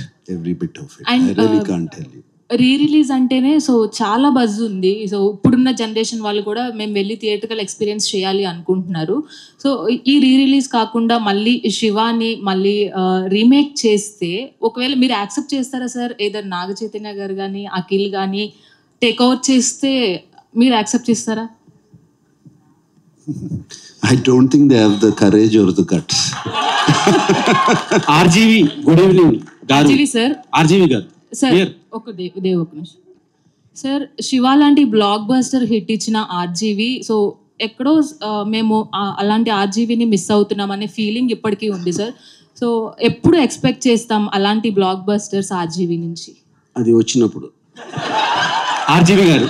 And, I really can't tell you. Release అంటేనే సో చాలా బజ్ ఉంది. సో ఇప్పుడున్న జనరేషన్ వాళ్ళు కూడా మేము వెళ్ళి థియేట్రికల్ ఎక్స్పీరియన్స్ చేయాలి అనుకుంటున్నారు. సో ఈ రిలీజ్ కాకుండా మళ్ళీ శివాని మళ్ళీ రీమేక్ చేస్తే ఒకవేళ మీరు యాక్సెప్ట్ చేస్తారా సార్? ఏదో నాగ చైతన్య గారు కానీ అఖిల్ కానీ టేక్ ఓవర్ చేస్తే మీరు యాక్సెప్ట్ చేస్తారా? I don't think they have the courage or the guts. RGV good evening garu. RGV sir. RGV garu sir ఒక నిమిషం సార్. శివ లాంటి బ్లాక్ బస్టర్ హిట్ ఇచ్చిన ఆర్జీవి, సో ఎక్కడో మేము అలాంటి ఆర్జీవిని మిస్ అవుతున్నాం అనే ఫీలింగ్ ఇప్పటికీ ఉంది సార్. సో ఎప్పుడు ఎక్స్పెక్ట్ చేస్తాం అలాంటి బ్లాక్ బస్టర్స్ ఆర్జీవి నుంచి? అది వచ్చినప్పుడు. ఆర్జీవి గారు,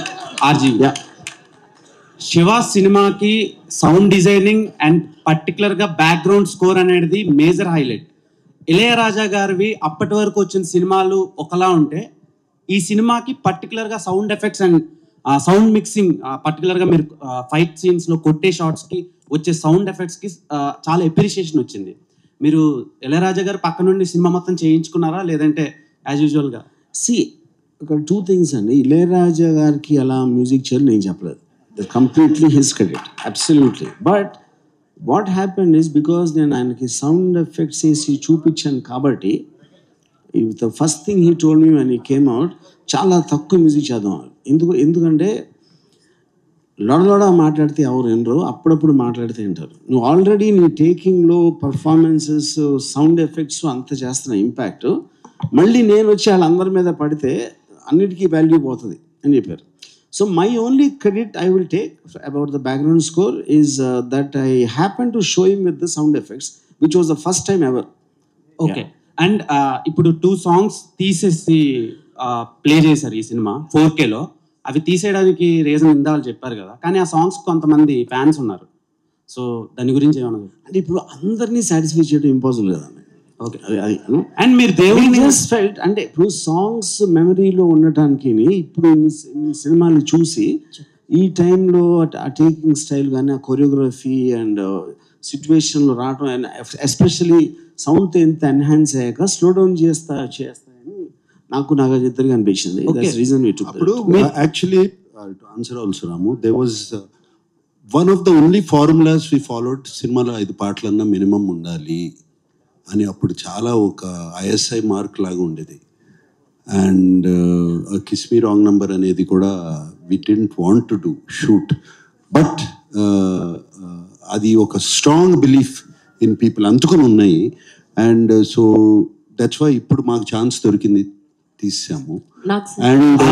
శివ సినిమాకి సౌండ్ డిజైనింగ్ అండ్ పర్టికులర్గా బ్యాక్గ్రౌండ్ స్కోర్ అనేది మేజర్ హైలైట్. ఇళయరాజా గారివి అప్పటి వరకు వచ్చిన సినిమాలు ఒకలా ఉంటే ఈ సినిమాకి పర్టికులర్గా sound effects and sound mixing, పర్టికులర్గా మీరు ఫైట్ సీన్స్లో కొట్టే షార్ట్స్కి వచ్చే సౌండ్ ఎఫెక్ట్స్కి చాలా అప్రిషియేషన్ వచ్చింది. మీరు ఇళయరాజా గారు పక్క నుండి సినిమా మొత్తం చేయించుకున్నారా లేదంటే యాజ్ యూజువల్గా? ఇక్కడ 2 things అండి. ఇళయరాజా గారికి అలా మ్యూజిక్ చేయాలి నేను చెప్పలేదు, completely his credit, absolutely. But what happened is because నేను ఆయనకి సౌండ్ ఎఫెక్ట్స్ వేసి చూపించాను కాబట్టి the first thing he told me when he came out, చాలా తక్కువ మ్యూజిక్ చేద్దాం. ఎందుకంటే లొడలొడ మాట్లాడితే ఎవరు వినరు, అప్పుడప్పుడు మాట్లాడితే వింటారు. నువ్వు ఆల్రెడీ నీ టేకింగ్లో పర్ఫార్మెన్సెస్ సౌండ్ ఎఫెక్ట్స్ అంత చేస్తున్న ఇంపాక్ట్ మళ్ళీ నేను వచ్చి వాళ్ళందరి మీద పడితే అన్నిటికీ వాల్యూ పోతుంది అని చెప్పారు. So my only credit I will take about the background score is that I happened to show him with the sound effects, which was the first time ever. Okay. And ఇప్పుడు 2 songs తీసేసి play చేశారు ఈ cinema 4Kలో. అవి తీసేయడానికి reason ఇందాలు చెప్పారు కదా, కానీ ఆ సాంగ్స్ కొంతమంది ఫ్యాన్స్ ఉన్నారు. సో దాని గురించి ఏమన్నా అంటే ఇప్పుడు అందరినీ సాటిస్ఫై చేయడం ఇంపాసిబుల్ కదండి. ఓకే. అండ్ మీరు దేవుడిని జస్ట్ ఫెల్ట్ అంటే ఇప్పుడు సాంగ్స్ మెమరీలో ఉండటానికి ఇప్పుడు ఇన్ని సినిమాలు చూసి ఈ టైంలో ఆ టేకింగ్ స్టైల్ కానీ ఆ కొరియోగ్రఫీ అండ్ సిచ్యువేషన్లో రావడం అండ్ ఎస్పెషలీ సౌండ్తో ఎంత ఎన్హాన్స్ అయ్యాక స్లో డౌన్ చేస్తాయని నాకు ఇద్దరికి అనిపించింది. అప్పుడు actually to answer also Ramu, they was one of the only formulas we followed. సినిమాలో 5 పాటలన్నా మినిమం ఉండాలి అని అప్పుడు చాలా ఒక ఐఎస్ఐ మార్క్ లాగా ఉండేది. And kiss me wrong number అనేది కూడా we didn't want to do shoot, but అది ఒక స్ట్రాంగ్ బిలీఫ్ ఇన్ పీపుల్ అందుకుని ఉన్నాయి. అండ్ సో దట్స్ వై ఇప్పుడు మాకు ఛాన్స్ దొరికింది, తీసాము. And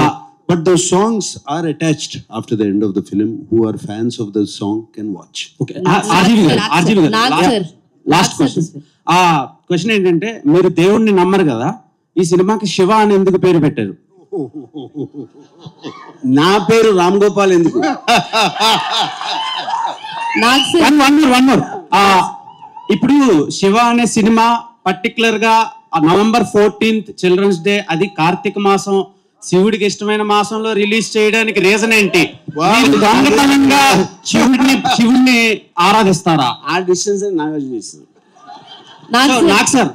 but those songs are attached after the end of the film. Who are fans of the song can watch. Okay. RGV garu last question ఏంటంటే, మీరు దేవుణ్ణి నమ్మరు కదా, ఈ సినిమాకి శివ అని ఎందుకు పేరు పెట్టారు? నా పేరు రామ్ గోపాల్ ఎందుకు? One more. ఇప్పుడు శివ అనే సినిమా పర్టికులర్ గా November 14th చిల్డ్రన్స్ డే, అది కార్తీక మాసం, శివుడికి ఇష్టమైన మాసంలో రిలీజ్ చేయడానికి రీజన్ ఏంటి? దొంగతనంగా శివుడిని ఆరాధిస్తారా? ఆ డిస్టెన్స్ నాగార్జున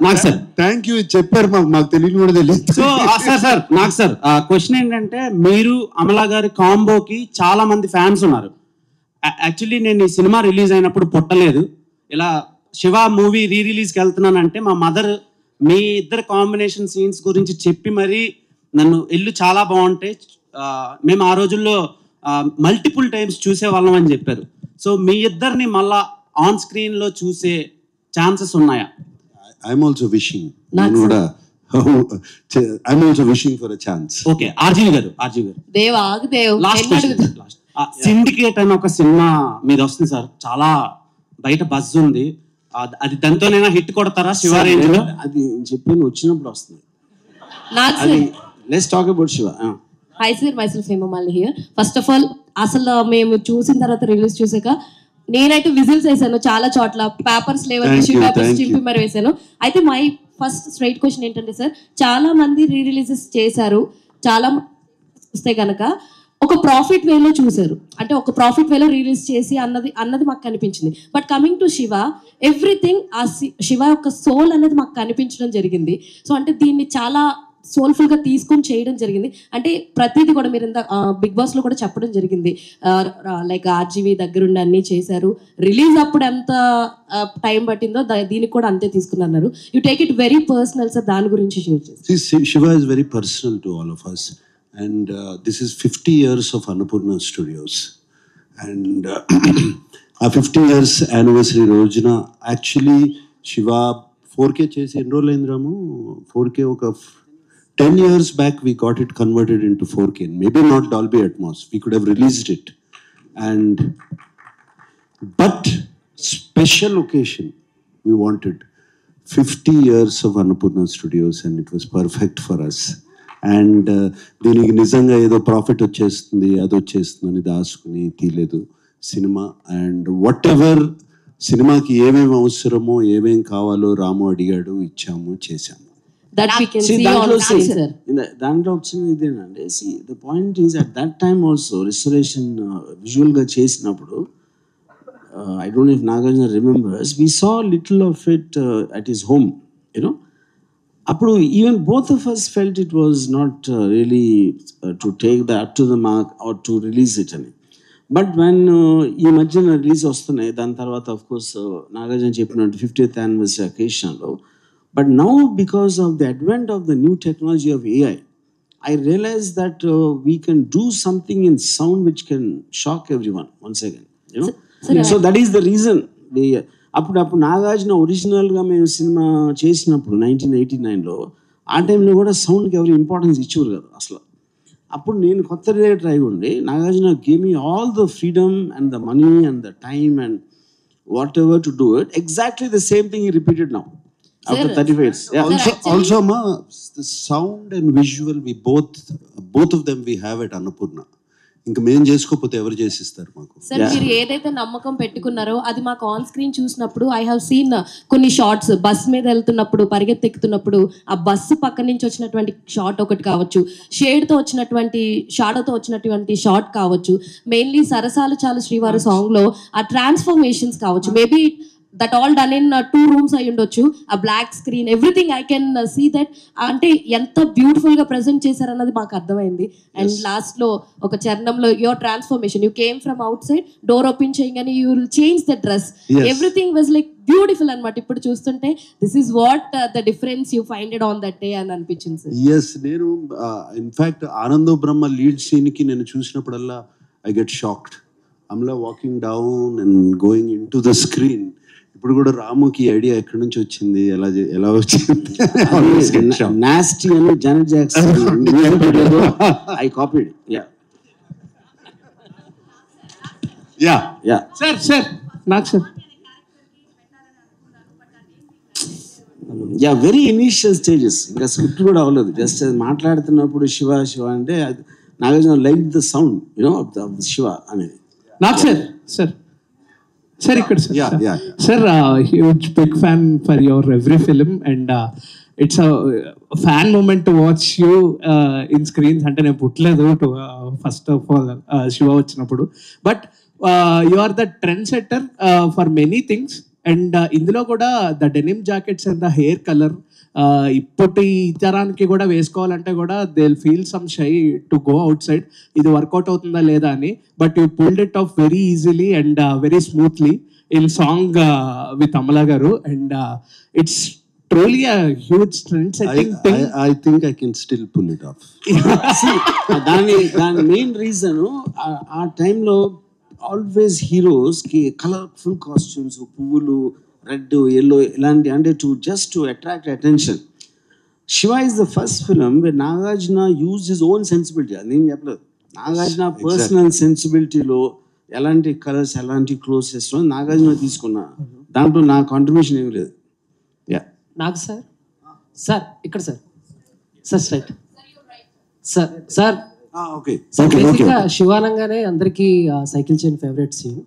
నాకు సార్ థ్యాంక్ యూ చెప్పారు, మాకు తెలియని కూడా తెలియదు. సో సార్ క్వశ్చన్ ఏంటంటే, మీరు అమలా గారి కాంబోకి చాలా మంది ఫ్యాన్స్ ఉన్నారు. యాక్చువల్లీ నేను ఈ సినిమా రిలీజ్ అయినప్పుడు పుట్టలేదు, ఇలా శివ మూవీ రిలీజ్కి వెళ్తున్నానంటే మా మదర్ మీ ఇద్దరు కాంబినేషన్ సీన్స్ గురించి చెప్పి మరీ నన్ను ఇల్లు చాలా బాగుంటాయి, మేము ఆ రోజుల్లో మల్టిపుల్ టైమ్స్ చూసేవాళ్ళం అని చెప్పారు. సో మీ ఇద్దరిని మళ్ళా ఆన్ స్క్రీన్ లో చూసే ఛాన్సెస్ ఉన్నాయా? ఐఎమ్ ఆల్సో విషింగ్, నేను కూడా I'm also wishing for a chance. Okay, RGV గారు సిండికేట్ అని ఒక సినిమా మీద వస్తుంది సార్, చాలా బయట బజ్ ఉంది, అది దాంతోనైనా హిట్ కొడతారా శివ రేంజ్ లో? అది చెప్పి వచ్చినప్పుడు వస్తుంది. Let's talk about Shiva. Hi sir, myself Hemamalini here. First of all అసలు మేము చూసిన తర్వాత రిలీజ్ చూసాక నేనైతే విజిల్స్ వేసాను చాలా చోట్ల, పేపర్స్ లేవని చింపి మరి వేసాను. అయితే మై ఫస్ట్ స్ట్రైట్ క్వశ్చన్ ఏంటంటే సార్, చాలా మంది రిలీజెస్ చేశారు, చాలా చూస్తే కనుక ఒక ప్రాఫిట్ వేలో చూసారు, అంటే ఒక ప్రాఫిట్ వేలో రిలీజ్ చేసి అన్నది మాకు కనిపించింది. But coming to Shiva, everything ఆ శివ యొక్క సోల్ అనేది మాకు కనిపించడం జరిగింది. సో అంటే దీన్ని చాలా సోల్ఫుల్ గా తీసుకొని చేయడం జరిగింది. అంటే ప్రతిదీ కూడా మీరు ఇంత బిగ్ బాస్ లో కూడా చెప్పడం జరిగింది, లైక్ ఆర్జీవి దగ్గరుండి అన్ని చేశారు, రిలీజ్ అప్పుడు ఎంత టైం పట్టిందో దీనికి కూడా అంతే తీసుకున్నారు. You take it very personal sir, దాని గురించి షేర్ చేసి. Shiva is very personal to all of us. And this is 50 years of Annapurna Studios. And our 50 years anniversary rojuna, actually Shiva 4K chesi enroll aయింdramu. 4K oka 10 years back we got it converted into 4K. Maybe not Dolby Atmos, we could have released it. And but special occasion we wanted 50 years of Annapurna Studios, and it was perfect for us. And దీనికి నిజంగా ఏదో profit వచ్చేస్తుంది అది వచ్చేస్తుంది అని దాచుకుని తీయలేదు cinema. And what ever సినిమాకి ఏమేమి అవసరమో ఏమేమి కావాలో రాము అడిగాడు, ఇచ్చాము, చేశాము. దాంట్లో వచ్చింది ఇదేనండి. The point is at that time also restoration విజువల్గా చేసినప్పుడు, I don't know if Nagarjuna remembers, we saw little of it at his home, you know. అప్పుడు even both of us felt it was not really to take the up to the mark or to release it అని. But when ఈ మధ్యన release వస్తున్నాయి, దాని తర్వాత of course Nagarjuna చెప్పినట్టు 50th anniversary అకేషన్లో. But now because of the advent of the new technology of AI, I realized that we can do something in sound which can shock everyone once again, you know. So that is the reason we అప్పుడు నాగార్జున ఒరిజినల్గా మేము cinema చేసినప్పుడు 1989లో, ఆ టైంలో కూడా సౌండ్కి ఎవరు importance ఇచ్చేవారు కదా అసలు. అప్పుడు నేను కొత్త డైరెక్టర్ అయి ఉండి, Nagarjuna gave me all the freedom and the money and the time and what ever to do it. Exactly the same thing he repeated now after 35 years. Also ma, the sound and visual we both of them we have at Annapurna. ఇంకా మేము చేసుకోకపోతే ఎవరు చేసిస్తారు మాకు? Sir మీరు ఏదైతే నమ్మకం పెట్టుకున్నారో అది మాకు ఆన్ స్క్రీన్ చూసినప్పుడు ఐ హావ్ సీన్ కొన్ని షార్ట్స్, బస్ మీద వెళ్తున్నప్పుడు పరిగెత్తెక్కుతున్నప్పుడు ఆ బస్సు పక్క నుంచి వచ్చినటువంటి షార్ట్ ఒకటి కావచ్చు, షేడ్తో వచ్చినటువంటి షాడోతో వచ్చినటువంటి షార్ట్ కావచ్చు, మెయిన్లీ సరసాలు చాలు శ్రీవారు సాంగ్లో ఆ ట్రాన్స్ఫర్మేషన్స్ కావచ్చు, maybe that all done in 2 rooms అయి ఉండొచ్చు, ఆ black screen, everything I can see that. అంటే ఎంత బ్యూటిఫుల్ గా ప్రెజెంట్ చేశారన్నది మాకు అర్థమైంది. అండ్ లాస్ట్ లో ఒక చరణంలో your transformation, you came from outside, door open చేయగానే you will change the dress, everything was like beautiful అనమాట. ఇప్పుడు చూస్తుంటే this is what the difference you finded on that day అని అనిపించింది సార్. ఎస్, నేను in fact Anando Brahma lead scene కి నేను చూసినప్పుడల్లా I get shocked. Amala walking down and going in to the screen ఇప్పుడు కూడా రాముకి ఐడియా ఎక్కడి నుంచి వచ్చింది, ఎలా వచ్చింది? నాస్టీ అని Janet Jackson I copied. Yeah sir నాకు సార్ వెరీ ఇనీషియల్ స్టేజెస్, ఇంకా స్క్రిప్ట్ కూడా అవ్వలేదు. జస్ట్ మాట్లాడుతున్నప్పుడు శివ అంటే Nagarjuna like the sound Shiva అనేది. నాకు సార్ ఇక్కడ sir huge big fan for your every film and it's fan moment to watch you in screens. అంటే నేను పుట్టలేదు ఫస్ట్ ఆఫ్ ఆల్ శివ వచ్చినప్పుడు, but you are the trend setter for many things. And ఇందులో కూడా the denim jackets and the hair colour ఇప్పటి తరానికి కూడా వేసుకోవాలంటే కూడా they will feel some shy to go outside, ఇది వర్కౌట్ అవుతుందా లేదా అని. But you pulled it off very easily and very smoothly in song with Amala garu. And it's truly a huge trend setting thing. I think I can still pull it off. దాని main reason ఆ టైంలో always హీరోస్కి colourful costumes, పువ్వులు, red, yellow ఇలాంటి, అంటే to attract attention. Shiva is the first film wear Nagarjuna use his own sensibility. అది నేను చెప్పలేదు, Nagarjuna personal సెన్సిబిలిటీలో ఎలాంటి కలర్స్, ఎలాంటి క్లోత్స్ వేసుకో నాగార్జున తీసుకున్నా, దాంట్లో నా కాంట్రిబ్యూషన్ ఏమి లేదు. నాకు సార్ ఇక్కడ సార్ స్ట్రైట్ సార్ ఓకే. బేసిక్గా శివానంగానే అందరికీ cycle chain favourite scene,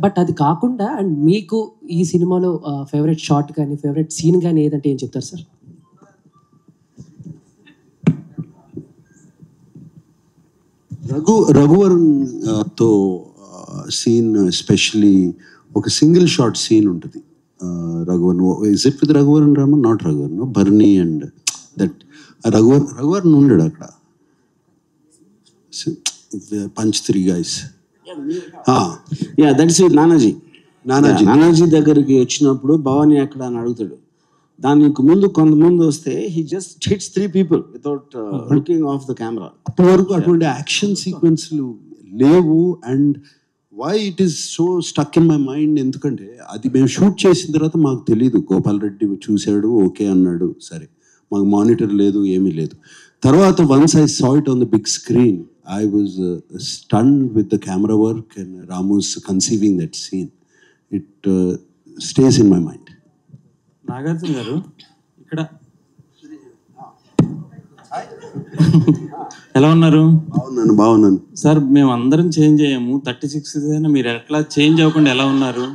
but అది కాకుండా అండ్ మీకు ఈ సినిమాలో ఫేవరెట్ షాట్ కానీ ఫేవరెట్ సీన్ కానీ ఏదంటే ఏం చెప్తారు సార్? రఘువరన్ తో సీన్ ఎస్పెషలీ ఒక సింగిల్ షాట్ సీన్ ఉంటుంది. Raghuvaran, is it with Raghuvaran Raman, not Raghuvaran, Barney and that Raghuvaran ఉండడు అక్కడ, పంచ్ 3 guys. దట్స్ నానాజీ దగ్గరికి వచ్చినప్పుడు భవానీ ఎక్కడ అని అడుగుతాడు. దానికి ముందు కొంతమంది వస్తే he just hits 3 people without looking of the camera. అప్పటి వరకు అటువంటి యాక్షన్ సీక్వెన్స్లు లేవు. And why it is so stuck in my mind, ఎందుకంటే అది మేము షూట్ చేసిన తర్వాత మాకు తెలియదు. గోపాల్ రెడ్డి చూశాడు, ఓకే అన్నాడు, సరే, మాకు మానిటర్ లేదు, ఏమీ లేదు. తర్వాత once I saw it on the big screen, I was stunned with the camera work and Ramu's conceiving that scene. It stays in my mind. Nagarjuna గారు ఇక్కడ ఎలా ఉన్నారు? బాగున్నాను సార్. మేము అందరం చేంజ్ అయ్యాము, 36 అయినా మీరు ఎట్లా చేంజ్ అవ్వకుండా ఎలా ఉన్నారు?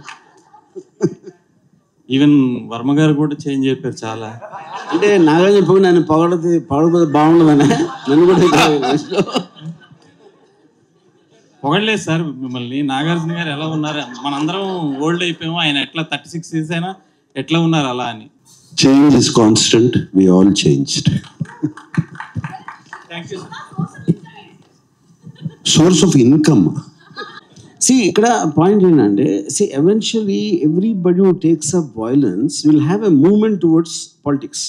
ఈవెన్ వర్మ గారు కూడా చేంజ్ అయిపోయారు చాలా. అంటే నాగార్జున పోయి నన్ను పొగడపోతే బాగుండదనే నన్ను కూడా పొగడలేదు సార్ మిమ్మల్ని. నాగార్జున గారు ఎలా ఉన్నారు? మనందరం ఓల్డ్ అయిపోయాము, ఆయన ఎట్లా 36 years అయినా ఎట్లా ఉన్నారు అలా అని. Change is constant, we all changed. Thank you. Source of income. ఇక్కడ పాయింట్ ఏంటంటే, eventually everybody who takes up violence will have a movement towards politics.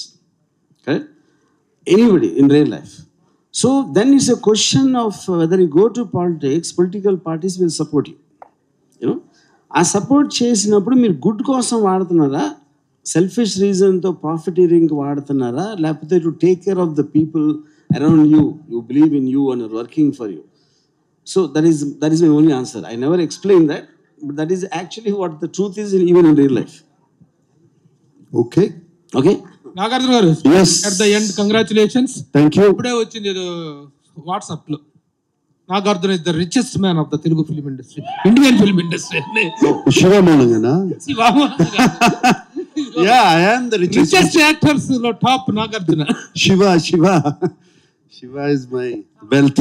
Correct? Anybody in real life. So then it's a question of whether you go to politics, political parties will support you. ఆ support చేసినప్పుడు మీరు good కోసం వాడుతున్నారా, selfish రీజన్తో profiteering వాడుతున్నారా, లేకపోతే to take care of the people around you, you believe in you and working for you. So that is my only answer. I never explained that, but that is actually what the truth is even in real life. Okay. Nagarjuna గారు, at the end, congratulations. Thank you. ఇప్పుడే వచ్చింది WhatsApp లో, Nagarjuna is the richest man of the Telugu film industry, Indian film industry. శివమోనంగనా? Yeah, I am the richest actors లో top Nagarjuna. Shiva is my wealth.